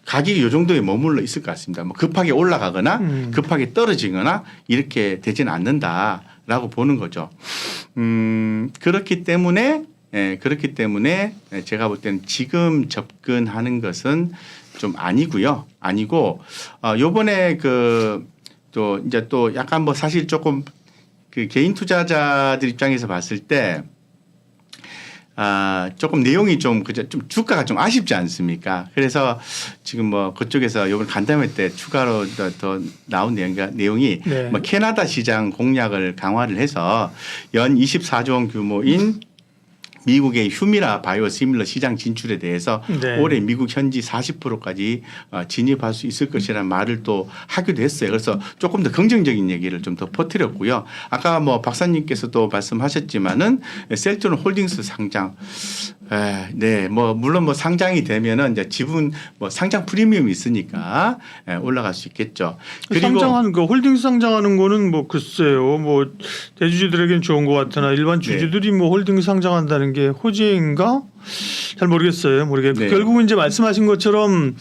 가격이 이 정도에 머물러 있을 것 같습니다. 뭐 급하게 올라가거나 급하게 떨어지거나 이렇게 되지는 않는다라고 보는 거죠. 그렇기 때문에 제가 볼 때는 지금 접근하는 것은 좀 아니고요. 아니고 요번에 또 이제 또 약간 뭐 사실 조금 그 개인 투자자들 입장에서 봤을 때 조금 내용이 좀 주가가 좀 아쉽지 않습니까? 그래서 지금 뭐 그쪽에서 요번 간담회 때 추가로 더 나온 내용이 네. 뭐 캐나다 시장 공략을 강화를 해서 연 24조 원 규모인 미국의 휴미라 바이오시밀러 시장 진출에 대해서 네. 올해 미국 현지 40%까지 진입할 수 있을 것이라는 말을 또 하기도 했어요. 그래서 조금 더 긍정적인 얘기를 좀 더 퍼뜨렸고요. 아까 뭐 박사님께서도 말씀하셨지만은 셀트리온 홀딩스 상장, 네, 뭐 물론 뭐 상장이 되면은 이제 지분 뭐 상장 프리미엄이 있으니까 올라갈 수 있겠죠. 그리고 상장하는 거 홀딩스 상장하는 거는 뭐 글쎄요, 뭐 대주주들에겐 좋은 것 같으나 일반 주주들이 뭐 홀딩스 상장한다는 게 호재인가? 잘 모르겠어요. 모르겠고 네. 결국은 이제 말씀하신 것처럼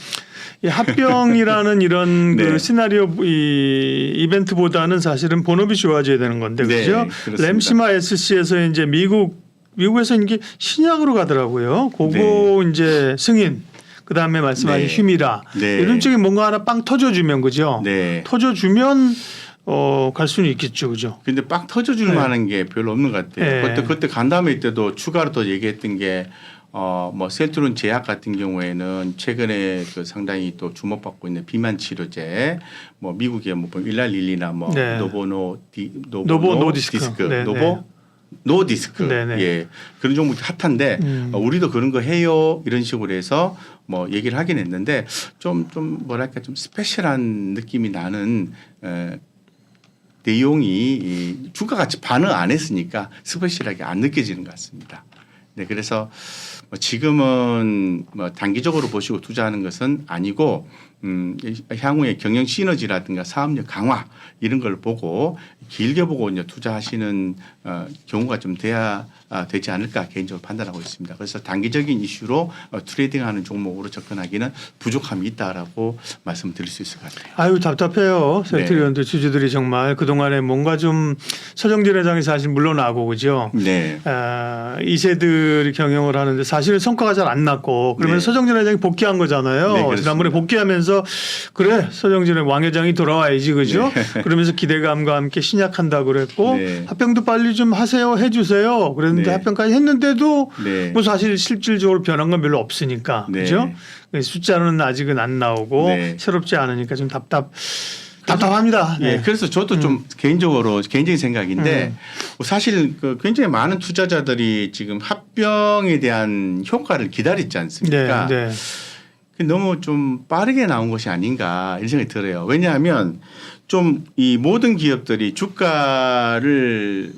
이 합병이라는 이런 네. 그 시나리오 이벤트보다는 사실은 본업이 좋아져야 되는 건데 네, 그죠? 그렇습니다. 램시마 SC에서 이제 미국에서 이게 신약으로 가더라고요. 그거 이제 승인. 그 다음에 말씀하신 네. 휴미라 네. 이런 쪽에 뭔가 하나 빵 터져주면 그죠? 네. 터져주면 갈 수는 있겠죠, 그죠? 근데 빡 터져줄 네. 만한 게 별로 없는 것 같아요. 네. 그때 간담회 때도 추가로 또 얘기했던 게 뭐 셀트리온 제약 같은 경우에는 최근에 그 상당히 또 주목받고 있는 비만 치료제, 뭐 미국의 뭐 일랄릴리나 뭐 네. 노보 노디스크. 네, 노디스크, 네, 네. 예, 그런 종목이 핫한데 우리도 그런 거 해요 이런 식으로 해서 뭐 얘기를 하긴 했는데 좀 뭐랄까 좀 스페셜한 느낌이 나는. 내용이 이 주가같이 반응 안 했으니까 스페셜하게 안 느껴지는 것 같습니다. 네, 그래서 뭐 지금은 뭐 단기적으로 보시고 투자하는 것은 아니고 향후에 경영 시너지라든가 사업력 강화 이런 걸 보고 길게 보고 이제 투자하시는 경우가 좀 돼야 되지 않을까 개인적으로 판단하고 있습니다. 그래서 단기적인 이슈로 트레이딩하는 종목으로 접근하기는 부족함이 있다라고 말씀드릴 수 있을 것 같아요. 아유 답답해요. 셀트리온도 주주들이 정말 그동안에 뭔가 좀 서정진 회장이 사실 물러나고 그죠. 네. 이세들이 경영을 하는데 사실은 성과가 잘 안 났고 그러면 네. 서정진 회장이 복귀한 거잖아요. 네, 그렇습니다. 지난번에 복귀하면서 그래 서정진의 왕 회장이 돌아와야지 그죠. 그러면서 기대감과 함께 신약한다고 그랬고 네. 합병도 빨리 좀 하세요 해주세요. 그랬는데 네. 합병까지 했는데도 네. 뭐 사실 실질적으로 변한 건 별로 없으니까 네. 그죠. 숫자는 아직은 안 나오고 네. 새롭지 않으니까 좀 답답합니다. 예, 네. 그래서 저도 좀 개인적인 생각인데 사실 그 굉장히 많은 투자자들이 지금 합병에 대한 효과를 기다렸지 않습니까? 네. 너무 좀 빠르게 나온 것이 아닌가 이런 생각이 들어요. 왜냐하면 좀 이 모든 기업들이 주가를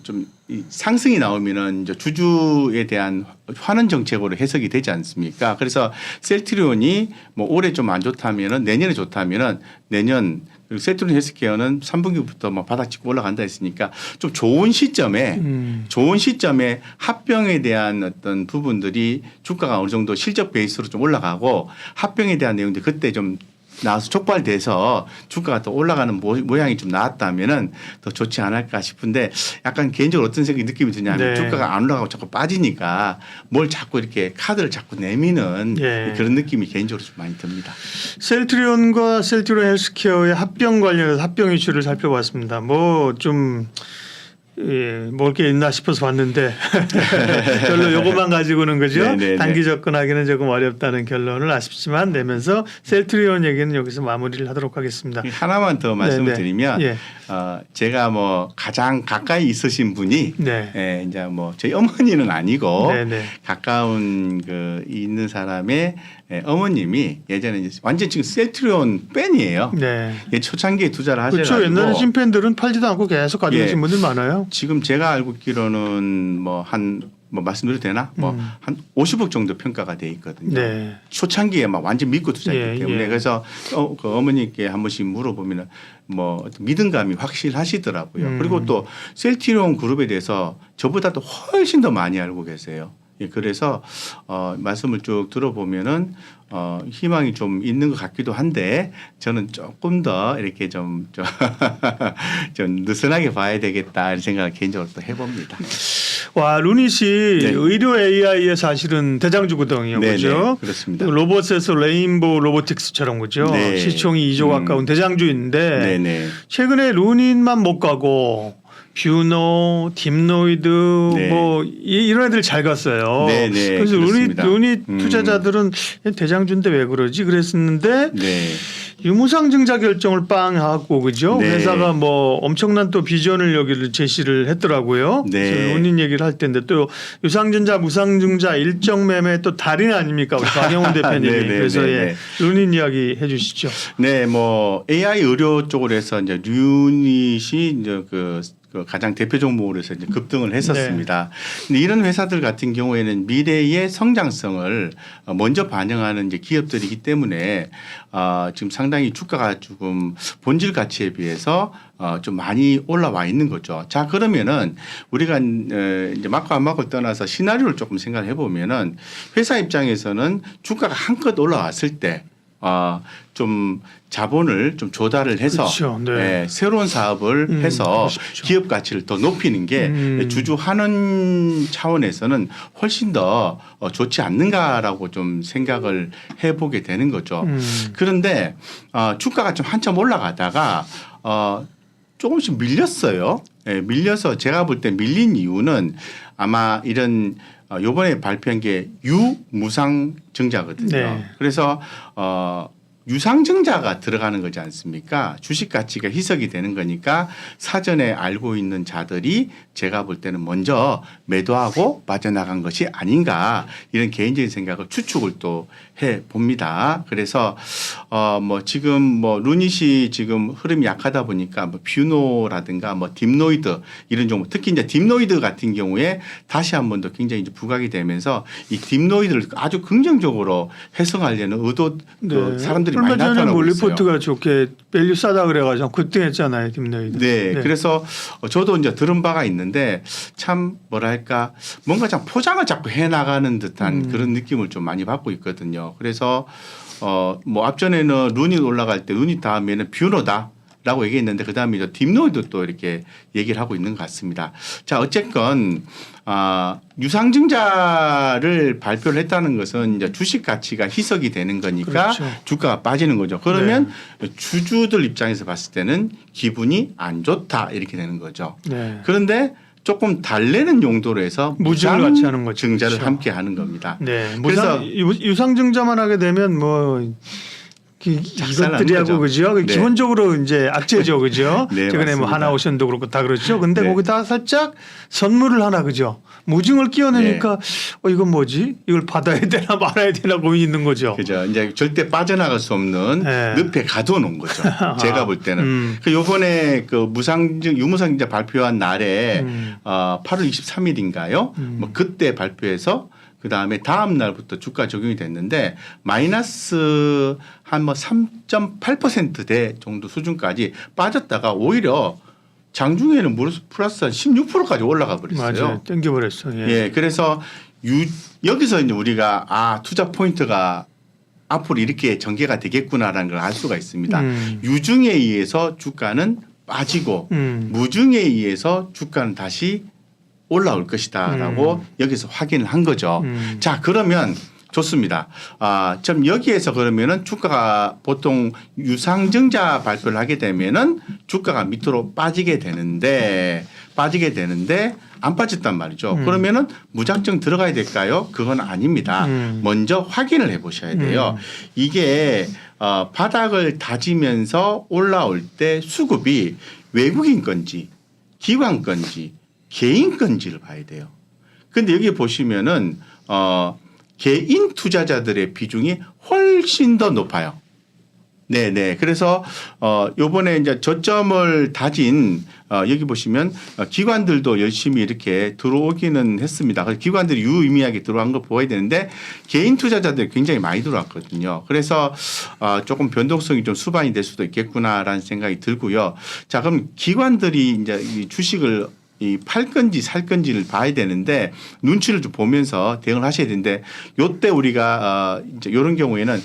좀 이 상승이 나오면은 이제 주주에 대한 환원 정책으로 해석이 되지 않습니까? 그래서 셀트리온이 뭐 올해 좀 안 좋다면은 내년에 좋다면은 내년 그리고 셀트리온 헬스케어는 3분기부터 뭐 바닥 찍고 올라간다 했으니까 좀 좋은 시점에 합병에 대한 어떤 부분들이 주가가 어느 정도 실적 베이스로 좀 올라가고 합병에 대한 내용들이 그때 좀 나와서 촉발돼서 주가가 더 올라가는 모양이 좀 나왔다면은 더 좋지 않을까 싶은데 약간 개인적으로 어떤 생각이 느낌이 드냐면 네. 주가가 안 올라가고 자꾸 빠지니까 뭘 자꾸 이렇게 카드를 자꾸 내미는 예. 그런 느낌이 개인적으로 좀 많이 듭니다. 셀트리온과 셀트리온 헬스케어의 합병 관련해서 합병 이슈를 살펴봤습니다. 뭐 좀 먹을 게 있나 싶어서 봤는데 별로 요것만 가지고는 그죠? 네네네. 단기 접근하기는 조금 어렵다는 결론을 아쉽지만 내면서 셀트리온 얘기는 여기서 마무리를 하도록 하겠습니다. 하나만 더 말씀을 네네. 드리면 예. 제가 뭐 가장 가까이 있으신 분이 네. 이제 뭐 저희 어머니는 아니고 네네. 가까운 그 있는 사람의 어머님이 예전에 이제 완전 지금 셀트리온 팬이에요. 네. 예, 초창기에 투자를 하셔가지고 그렇죠. 옛날에 찐팬들은 팔지도 않고 계속 가지고 계신 예. 분들 많아요. 지금 제가 알고 있기로는 뭐 말씀드려도 되나? 뭐 한 50억 정도 평가가 돼 있거든요. 네. 초창기에 막 완전 믿고 투자했기 예, 때문에 예. 그래서 그 어머니께 한 번씩 물어보면은 뭐 어떤 믿음감이 확실하시더라고요. 그리고 또 셀트리온 그룹에 대해서 저보다도 훨씬 더 많이 알고 계세요. 예, 그래서 말씀을 쭉 들어보면은 희망이 좀 있는 것 같기도 한데 저는 조금 더 이렇게 좀 느슨하게 봐야 되겠다 이런 생각을 개인적으로 또 해봅니다. 와 루닛이 네. 의료 AI의 사실은 대장주거든요, 네, 그죠? 네, 그렇습니다. 로봇에서 레인보우 로보틱스처럼 그죠? 네. 시총이 2조 가까운 대장주인데 네네. 최근에 루닛만 못 가고 뷰노, 딥노이드 네. 뭐 이런 애들 잘 갔어요. 네, 네, 그래서 그렇습니다. 루닛 투자자들은 대장주인데 왜 그러지 그랬었는데 네. 유무상증자 결정을 빵 하고 그죠? 네. 회사가 뭐 엄청난 또 비전을 여기를 제시를 했더라고요. 네. 그래서 논의 얘기를 할 텐데 또 유상증자, 무상증자, 일정 매매 또 달인 아닙니까? 우리 박영훈 대표님이. 네, 네, 그래서 네, 예, 네. 논의 이야기 해주시죠. 네, 뭐 AI 의료 쪽으로 해서 이제 류닛이 이제 그 가장 대표 종목으로 해서 이제 급등을 했었습니다. 근데 이런 회사들 같은 경우에는 미래의 성장성을 먼저 반영하는 이제 기업들이기 때문에 지금 상당히 주가가 조금 본질 가치에 비해서 좀 많이 올라와 있는 거죠. 자, 그러면은 우리가 이제 맞고 안 맞고 떠나서 시나리오를 조금 생각해 보면은 회사 입장에서는 주가가 한껏 올라왔을 때 좀 자본을 좀 조달을 해서 그렇죠. 네. 예, 새로운 사업을 해서 그러십시오. 기업 가치를 더 높이는 게 주주하는 차원에서는 훨씬 더 좋지 않는가라고 좀 생각을 해보게 되는 거죠. 그런데 주가가 좀 한참 올라가다가 조금씩 밀렸어요. 예, 밀려서 제가 볼 때 밀린 이유는 아마 이런 요번에 발표한 게 유무상증자거든요. 네. 그래서 유상증자가 들어가는 거지 않습니까? 주식 가치가 희석이 되는 거니까 사전에 알고 있는 자들이 제가 볼 때는 먼저 매도하고 빠져나간 것이 아닌가 이런 개인적인 생각을 추측을 또 해 봅니다. 그래서 뭐 지금 뭐 루닛이 지금 흐름이 약하다 보니까 뭐 뷰노라든가 뭐 딥노이드 이런 종목 특히 이제 딥노이드 같은 경우에 다시 한 번 더 굉장히 이제 부각이 되면서 이 딥노이드를 아주 긍정적으로 해석하려는 의도 그 사람들이 많이 얼마 전에 나타나고 뭐 있어요. 리포트가 좋게 밸류 싸다 그래가지고 급등했잖아요, 딥노이드. 네, 그래서 저도 이제 들은 바가 있는데 참 뭐랄까 뭔가 참 포장을 자꾸 해 나가는 듯한 그런 느낌을 좀 많이 받고 있거든요. 그래서 뭐 앞전에는 루닛 올라갈 때 루닛 다음에는 뷰노다. 라고 얘기했는데 그 다음에 딥노이드 또 이렇게 얘기를 하고 있는 것 같습니다. 자, 어쨌건 유상증자를 발표를 했다는 것은 이제 주식 가치가 희석이 되는 거니까 그렇죠. 주가가 빠지는 거죠. 그러면 주주들 입장에서 봤을 때는 기분이 안 좋다 이렇게 되는 거죠. 네. 그런데 조금 달래는 용도로 해서 무증을 같이 하는 거죠. 증자를 그렇죠. 함께 하는 겁니다. 네. 그래서 유상증자만 하게 되면 뭐 작살나는 이것들이하고 거죠. 그죠? 네. 기본적으로 이제 악재죠, 그죠? 네, 최근에 뭐 맞습니다. 하나오션도 그렇고 다 그렇죠. 근데 네. 거기다 살짝 선물을 하나 그죠? 무증을 끼워내니까 이건 뭐지? 이걸 받아야 되나 말아야 되나 고민이 있는 거죠. 그죠. 이제 절대 빠져나갈 수 없는 네. 늪에 가둬놓은 거죠. 제가 볼 때는. 그 요번에 그 유무상증자 발표한 날에 8월 23일인가요? 뭐 그때 발표해서 그 다음에 다음 날부터 주가 적용이 됐는데 마이너스 한 뭐 3.8%대 정도 수준까지 빠졌다가 오히려 장중에는 플러스 한 16%까지 올라가 버렸어요. 맞아요. 땡겨버렸어. 예. 예, 그래서 여기서 이제 우리가 투자 포인트가 앞으로 이렇게 전개가 되겠구나라는 걸 알 수가 있습니다. 유증에 의해서 주가는 빠지고 무증에 의해서 주가는 다시 올라올 것이다라고 여기서 확인을 한 거죠. 자, 그러면 좋습니다. 좀 여기에서 그러면은 주가가 보통 유상증자 발표를 하게 되면은 주가가 밑으로 빠지게 되는데 안 빠졌단 말이죠. 그러면은 무작정 들어가야 될까요? 그건 아닙니다. 먼저 확인을 해 보셔야 돼요. 이게 바닥을 다지면서 올라올 때 수급이 외국인 건지 기관 건지 개인 건지를 봐야 돼요. 근데 여기 보시면은 개인 투자자들의 비중이 훨씬 더 높아요. 네네. 그래서 요번에 이제 저점을 다진 여기 보시면 기관들도 열심히 이렇게 들어오기는 했습니다. 그래서 기관들이 유의미하게 들어간 거 보아야 되는데 개인 투자자들이 굉장히 많이 들어왔거든요. 그래서 조금 변동성이 좀 수반이 될 수도 있겠구나라는 생각이 들고요. 자, 그럼 기관들이 이제 이 주식을 팔 건지 살 건지를 봐야 되는데 눈치를 좀 보면서 대응을 하셔야 되는데 요때 우리가 이제 이런 경우에는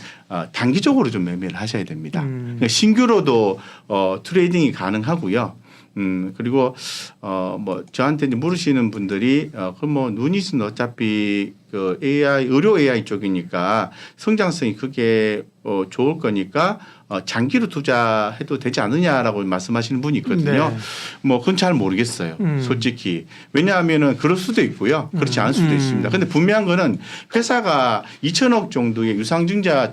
단기적으로 좀 매매를 하셔야 됩니다. 그러니까 신규로도 트레이딩이 가능하고요. 그리고 뭐 저한테 이제 물으시는 분들이 그럼 뭐 누닛은 어차피 그 의료 AI 쪽이니까 성장성이 크게 좋을 거니까 장기로 투자해도 되지 않느냐라고 말씀하시는 분이 있거든요. 네. 뭐 그건 잘 모르겠어요. 솔직히. 왜냐하면은 그럴 수도 있고요. 그렇지 않을 수도 있습니다. 근데 분명한 거는 회사가 2천억 정도의 유상증자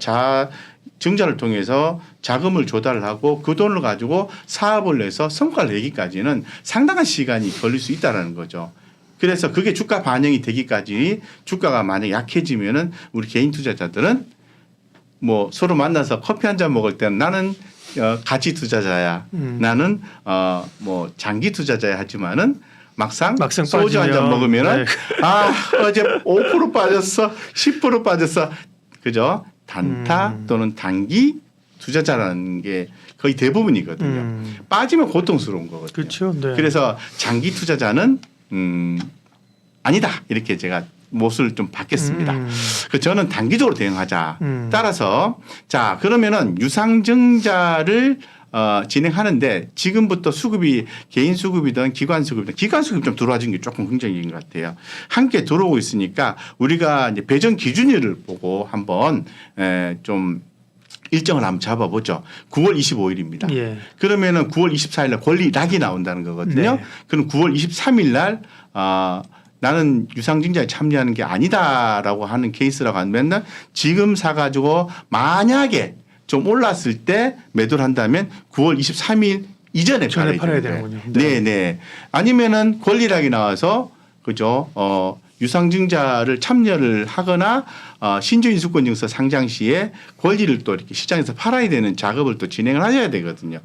증자를 통해서 자금을 조달을 하고 그 돈을 가지고 사업을 내서 성과를 내기까지는 상당한 시간이 걸릴 수 있다라는 거죠. 그래서 그게 주가 반영이 되기까지 주가가 만약 약해지면은 우리 개인 투자자들은 뭐 서로 만나서 커피 한 잔 먹을 때는 나는 가치 투자자야. 나는 뭐 장기 투자자야 하지만은 막상 소주 한 잔 먹으면은 네. 아 어제 5% 빠졌어, 10% 빠졌어, 그죠? 단타 또는 단기 투자자라는 게 거의 대부분이거든요. 빠지면 고통스러운 거거든요. 그렇죠. 네. 그래서 장기 투자자는 아니다 이렇게 제가 못을 좀 받겠습니다. 그 저는 단기적으로 대응하자. 따라서 자 그러면은 유상증자를 진행하는데 지금부터 수급이 개인 수급이든 기관 수급이든 기관 수급이 좀 들어와준 게 조금 긍정적인 것 같아요. 함께 들어오고 있으니까 우리가 이제 배정 기준일을 보고 한번 좀 일정을 한번 잡아보죠. 9월 25일입니다. 예. 그러면은 9월 24일 날 권리락이 나온다는 거거든요. 네. 그럼 9월 23일 날 나는 유상증자에 참여하는 게 아니다라고 하는 케이스라고 하면 지금 사가지고 만약에 좀 올랐을 때 매도를 한다면 9월 23일 이전에 전에 팔아야 되는 되는군요. 네, 네. 아니면은 권리락이 나와서 그죠. 유상증자를 참여를 하거나 신주인수권증서 상장 시에 권리를 또 이렇게 시장에서 팔아야 되는 작업을 또 진행을 하셔야 되거든요.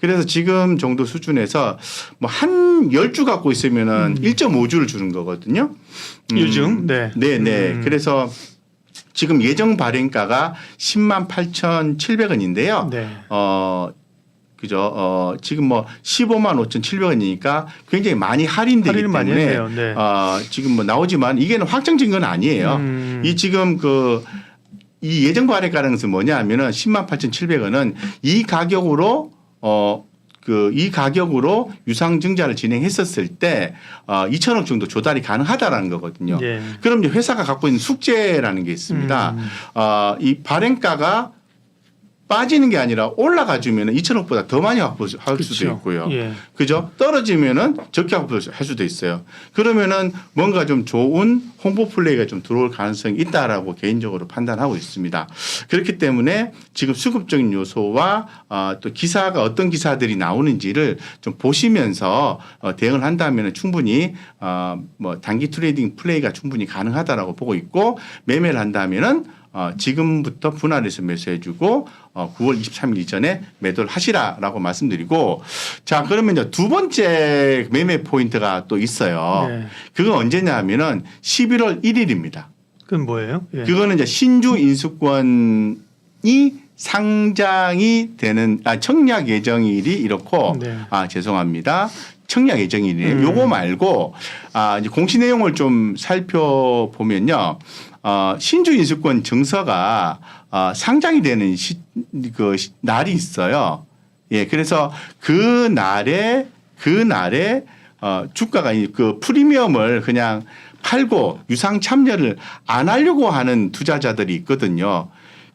그래서 지금 정도 수준에서 뭐 한 10주 갖고 있으면은 1.5주를 주는 거거든요. 유증. 네. 네, 네. 그래서 지금 예정 발행가가 108,700원인데요. 네. 그죠. 지금 뭐 155,5,700원이니까 굉장히 많이 할인되기 할인을 많이 때문에 했네요. 네. 지금 뭐 나오지만 이게는 확정적인 건 아니에요. 이 지금 이 예정 발행가라는 것은 뭐냐 하면은 108,700원은 이 가격으로 이 가격으로 유상증자를 진행했었을 때 2천억 정도 조달이 가능하다라는 거거든요. 예. 그럼 이제 회사가 갖고 있는 숙제라는 게 있습니다. 이 발행가가 빠지는 게 아니라 올라가 주면은 2천억보다 더 많이 확보할 수도 있고요. 예. 그죠? 떨어지면은 적게 확보할 수도 있어요. 그러면은 뭔가 좀 좋은 홍보 플레이가 좀 들어올 가능성이 있다라고 개인적으로 판단하고 있습니다. 그렇기 때문에 지금 수급적인 요소와 또 기사가 어떤 기사들이 나오는지를 좀 보시면서 대응을 한다면 충분히 뭐 단기 트레이딩 플레이가 충분히 가능하다라고 보고 있고 매매를 한다면은 지금부터 분할해서 매수해주고 9월 23일 이전에 매도를 하시라라고 말씀드리고 자 그러면 이제 두 번째 매매 포인트가 또 있어요. 네. 그건 언제냐 하면은 11월 1일입니다. 그건 뭐예요? 예. 그거는 이제 신주 인수권이 상장이 되는 청약 예정일이 이렇고 네. 죄송합니다. 청약 예정일이에요. 요거 말고 이제 공시 내용을 좀 살펴보면요. 신주 인수권 증서가 상장이 되는 날이 있어요. 예, 그래서 그 날에 주가가 그 프리미엄을 그냥 팔고 유상 참여를 안 하려고 하는 투자자들이 있거든요.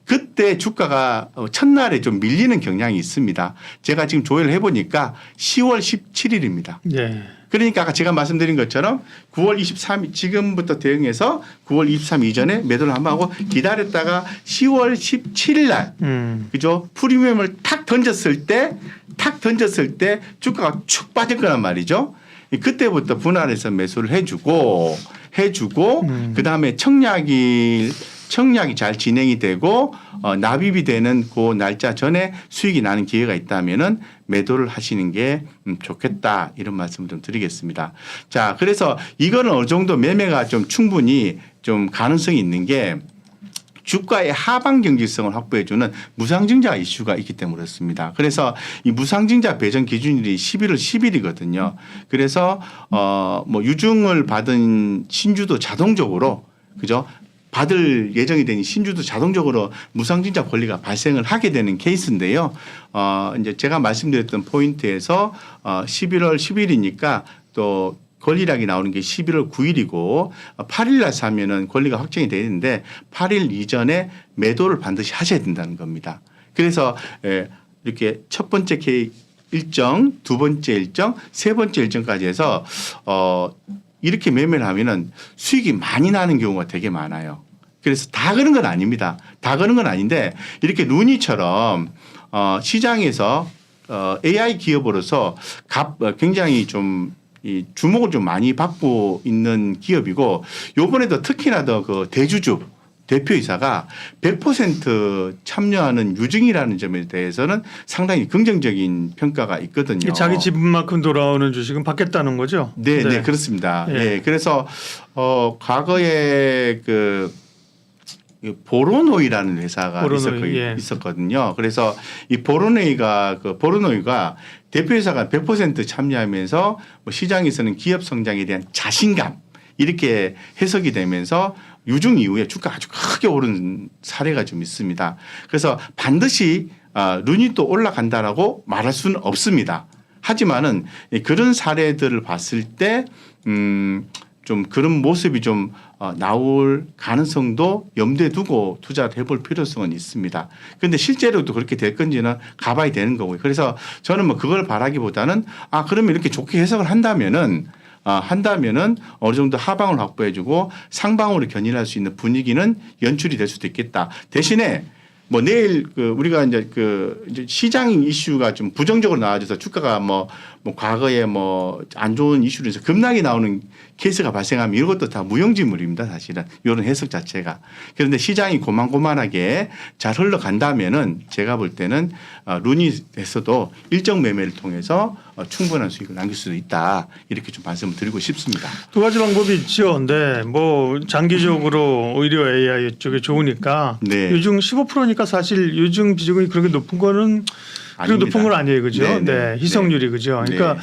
그때 주가가 첫날에 좀 밀리는 경향이 있습니다. 제가 지금 조회를 해보니까 10월 17일입니다. 예. 그러니까 아까 제가 말씀드린 것처럼 9월 23일 지금부터 대응해서 9월 23일 이전에 매도를 한번 하고 기다렸다가 10월 17일 날 그죠? 프리미엄을 탁 던졌을 때 주가가 축 빠질 거란 말이죠. 그때부터 분할해서 매수를 해주고 그다음에 청약이 잘 진행이 되고 납입이 되는 그 날짜 전에 수익이 나는 기회가 있다면은 매도를 하시는 게 좋겠다 이런 말씀을 좀 드리겠습니다. 자, 그래서 이거는 어느 정도 매매가 좀 충분히 좀 가능성이 있는 게 주가의 하방 경직성을 확보해주는 무상증자 이슈가 있기 때문에 그렇습니다. 그래서 이 무상증자 배정 기준일이 11월 10일이거든요. 그래서 뭐 유증을 받은 신주도 자동적으로 그죠? 받을 예정이 된 신주도 자동적으로 무상증자 권리가 발생을 하게 되는 케이스인데요. 이제 제가 말씀드렸던 포인트에서 11월 10일이니까 또 권리락이 나오는 게 11월 9일이고 8일 날 사면은 권리가 확정이 되는데 8일 이전에 매도를 반드시 하셔야 된다는 겁니다. 그래서 이렇게 첫 번째 일정, 두 번째 일정, 세 번째 일정까지 해서 이렇게 매매를 하면은 수익이 많이 나는 경우가 되게 많아요. 그래서 다 그런 건 아닙니다. 다 그런 건 아닌데 이렇게 루니처럼 시장에서 AI 기업으로서 굉장히 좀 이 주목을 좀 많이 받고 있는 기업이고 요번에도 특히나 더 그 대주주 대표이사가 100% 참여하는 유증이라는 점에 대해서는 상당히 긍정적인 평가가 있거든요. 자기 지분만큼 돌아오는 주식은 받겠다는 거죠? 네, 네, 그렇습니다. 예. 예. 그래서 과거에 그 보로노이라는 회사가 보로노이, 예. 있었거든요. 그래서 이 보로노이가 대표이사가 100% 참여하면서 뭐 시장에서는 기업 성장에 대한 자신감 이렇게 해석이 되면서 유증 이후에 주가가 아주 크게 오른 사례가 좀 있습니다. 그래서 반드시 룬이 또 올라간다라고 말할 수는 없습니다. 하지만은 그런 사례들을 봤을 때 좀 그런 모습이 좀 나올 가능성도 염두에 두고 투자를 해볼 필요성은 있습니다. 그런데 실제로도 그렇게 될 건지는 가봐야 되는 거고요. 그래서 저는 뭐 그걸 바라기보다는 그러면 이렇게 좋게 해석을 한다면은 어느 정도 하방을 확보해주고 상방으로 견인할 수 있는 분위기는 연출이 될 수도 있겠다. 대신에 뭐 내일 우리가 이제 이제 시장 이슈가 좀 부정적으로 나와져서 주가가 뭐 과거에 뭐 안 좋은 이슈로 해서 급락이 나오는 케이스가 발생하면 이것도 다 무용지물입니다. 사실은 이런 해석 자체가. 그런데 시장이 고만고만하게 잘 흘러간다면은 제가 볼 때는 루닛에서도 일정 매매를 통해서 충분한 수익을 남길 수도 있다. 이렇게 좀 말씀을 드리고 싶습니다. 두 가지 방법이 있죠. 근데 뭐 장기적으로 오히려 AI 쪽에 좋으니까 네. 유증 15%니까 사실 유증 비중이 그렇게 높은 거는 그렇게 아닙니다. 높은 건 아니에요, 그죠? 네, 네. 네, 희석률이 그죠. 그러니까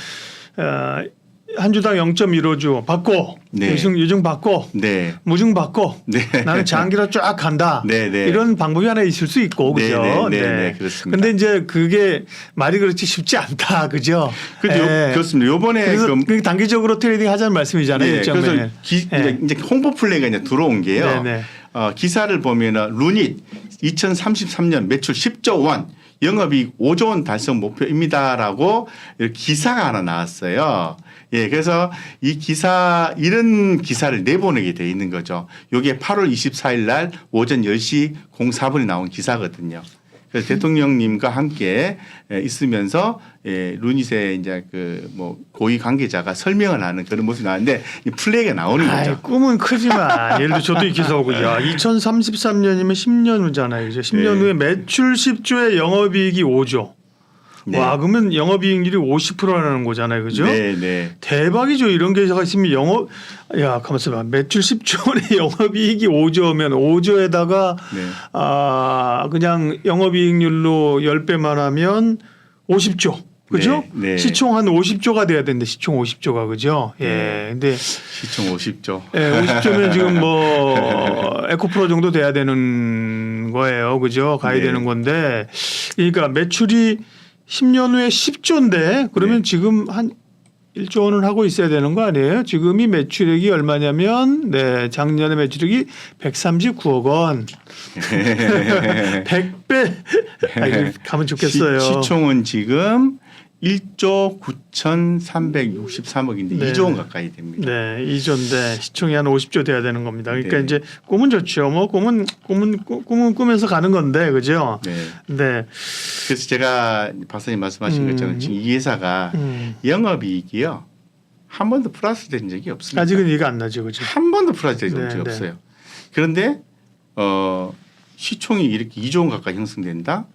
한 주당 0.15주 받고 네. 유증 받고 네. 무증 받고 네. 나는 장기로 쫙 간다. 네, 네. 이런 방법이 하나 있을 수 있고 네, 그죠. 네, 네, 네, 그렇습니다. 근데 이제 그게 말이 그렇지 쉽지 않다, 그죠. 그렇습니다. 요번에 그래서 단기적으로 트레이딩 하자는 말씀이잖아요. 네, 일정 그래서 매매. 이제 홍보 플레이가 이제 들어온 게요. 네, 네. 기사를 보면은 루닛 2033년 매출 10조 원, 영업이익 5조 원 달성 목표입니다라고 이렇게 기사가 하나 나왔어요. 예, 그래서 이런 기사를 내보내게 돼 있는 거죠. 이게 8월 24일 날 오전 10시 04분에 나온 기사거든요. 그래서 대통령님과 함께 있으면서 루닛의 이제 뭐 고위 관계자가 설명을 하는 그런 모습이 나왔는데 이 플레이가 나오는 거죠. 꿈은 크지만 예를 들어 저도 이 기사 보고 2033년이면 10년 후잖아요. 이제 10년 후에 매출 10조에 영업이익이 5조. 네. 와, 그러면 영업이익률이 50%라는 거잖아요, 그죠? 네, 네. 대박이죠. 이런 기사가 있으면 가만 있어봐. 매출 10조에 영업이익이 5조면 5조에다가 네. 그냥 영업이익률로 10배만 하면 50조. 그죠? 네, 네. 시총 한 50조가 돼야 되는데 시총 50조가 그죠? 네. 예. 근데 시총 50조. 예, 50조면 지금 뭐 에코프로 정도 돼야 되는 거예요. 그죠? 가야 네. 되는 건데. 그러니까 매출이 10년 후에 10조인데 그러면 네. 지금 한 1조 원은 하고 있어야 되는 거 아니에요? 지금이 매출액이 얼마냐면 작년에 매출액이 139억 원. 100배 가면 좋겠어요. 시총은 지금 1조 9,363억인데 네. 2조 원 가까이 됩니다. 네, 2조인데 시총이 한 50조 돼야 되는 겁니다. 그러니까 네. 이제 꿈은 좋죠. 뭐 꿈은 꾸면서 가는 건데, 그죠? 네. 네. 그래서 제가 박사님 말씀하신 것처럼 지금 이 회사가 영업이익이요 한 번도 플러스 된 적이 없습니다. 아직은 이해가 안 나죠, 그죠? 한 번도 플러스 된 적이 네, 없어요. 그런데 시총이 이렇게 2조 원 가까이 형성된다?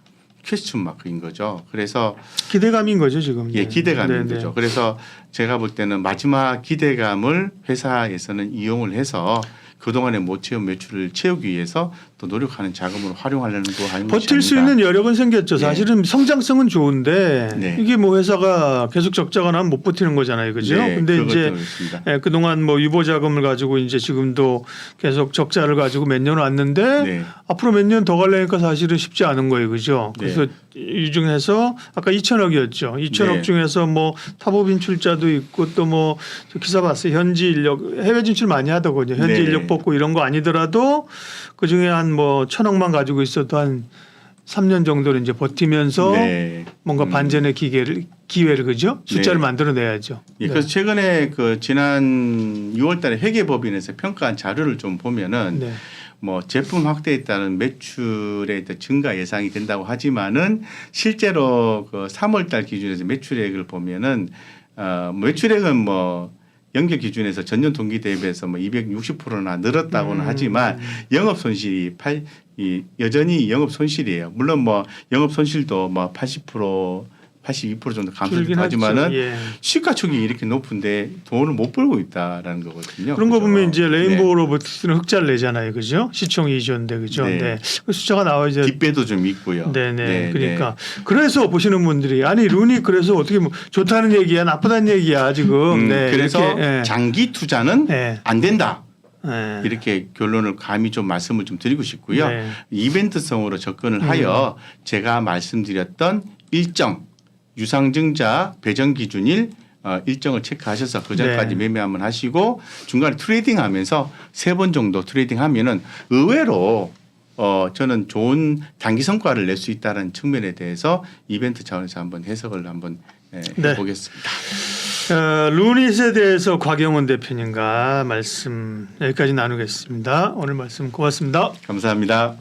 퀘스천 마크인 거죠. 그래서 기대감인 거죠, 지금. 예, 기대감인 네, 거죠. 그래서 제가 볼 때는 마지막 기대감을 회사에서는 이용을 해서 그동안에 못 채운 매출을 채우기 위해서 또 노력하는 자금으로 활용하려는 거 아닙니까? 버틸 수 있는 여력은 생겼죠. 네. 사실은 성장성은 좋은데 네. 이게 뭐 회사가 계속 적자가 나면 못 버티는 거잖아요, 그죠? 네, 근데 이제 그렇습니다. 그동안 뭐 유보 자금을 가지고 이제 지금도 계속 적자를 가지고 몇 년 왔는데 네. 앞으로 몇 년 더 가려니까 사실은 쉽지 않은 거예요, 그죠? 그래서 이 중에서 아까 2천억이었죠. 2천억 네. 중에서 뭐 타법 인출자도 있고 또 뭐 기사 봤어요. 현지 인력 해외 진출 많이 하더군요. 현지 네. 인력 뽑고 이런 거 아니더라도 그 중에 한 뭐 1,000억만 가지고 있어도 한 3년 정도를 이제 버티면서 네. 뭔가 반전의 기회를 그죠? 숫자를 네. 만들어내야죠. 예, 네. 그래서 최근에 지난 6월달에 회계법인에서 평가한 자료를 좀 보면은 네. 뭐 제품 확대에 따른 매출의 증가 예상이 된다고 하지만은 실제로 그 3월달 기준에서 매출액을 보면은 매출액은 뭐 연결 기준에서 전년 동기 대비해서 뭐 260%나 늘었다고는 하지만 영업 손실이 여전히 영업 손실이에요. 물론 뭐 영업 손실도 뭐 80% 82% 정도 감소는 하지만은 예. 시가총액이 이렇게 높은데 돈을 못 벌고 있다라는 거거든요. 그런 거 그죠? 보면 이제 레인보우 네. 로보틱스는 흑자를 내잖아요, 그죠? 시총 2조인데 그죠? 네. 네. 그 숫자가 나와 이제. 뒷배도 좀 있고요. 네네. 그러니까 그래서 보시는 분들이 아니 룬이 그래서 어떻게 뭐 좋다는 얘기야, 나쁘다는 얘기야 지금. 네. 그래서 이렇게, 예. 장기 투자는 네. 안 된다. 네. 이렇게 결론을 감히 좀 말씀을 좀 드리고 싶고요. 네. 이벤트성으로 접근을 하여 제가 말씀드렸던 일정 유상증자 배정 기준일 일정을 체크하셔서 그 전까지 네. 매매 한번 하시고 중간에 트레이딩하면서 3번 정도 트레이딩하면은 의외로 저는 좋은 단기 성과를 낼 수 있다는 측면에 대해서 이벤트 차원에서 한번 해석을 한번 네. 해보겠습니다. 루닛에 대해서 곽영원 대표님과 말씀 여기까지 나누겠습니다. 오늘 말씀 고맙습니다. 감사합니다.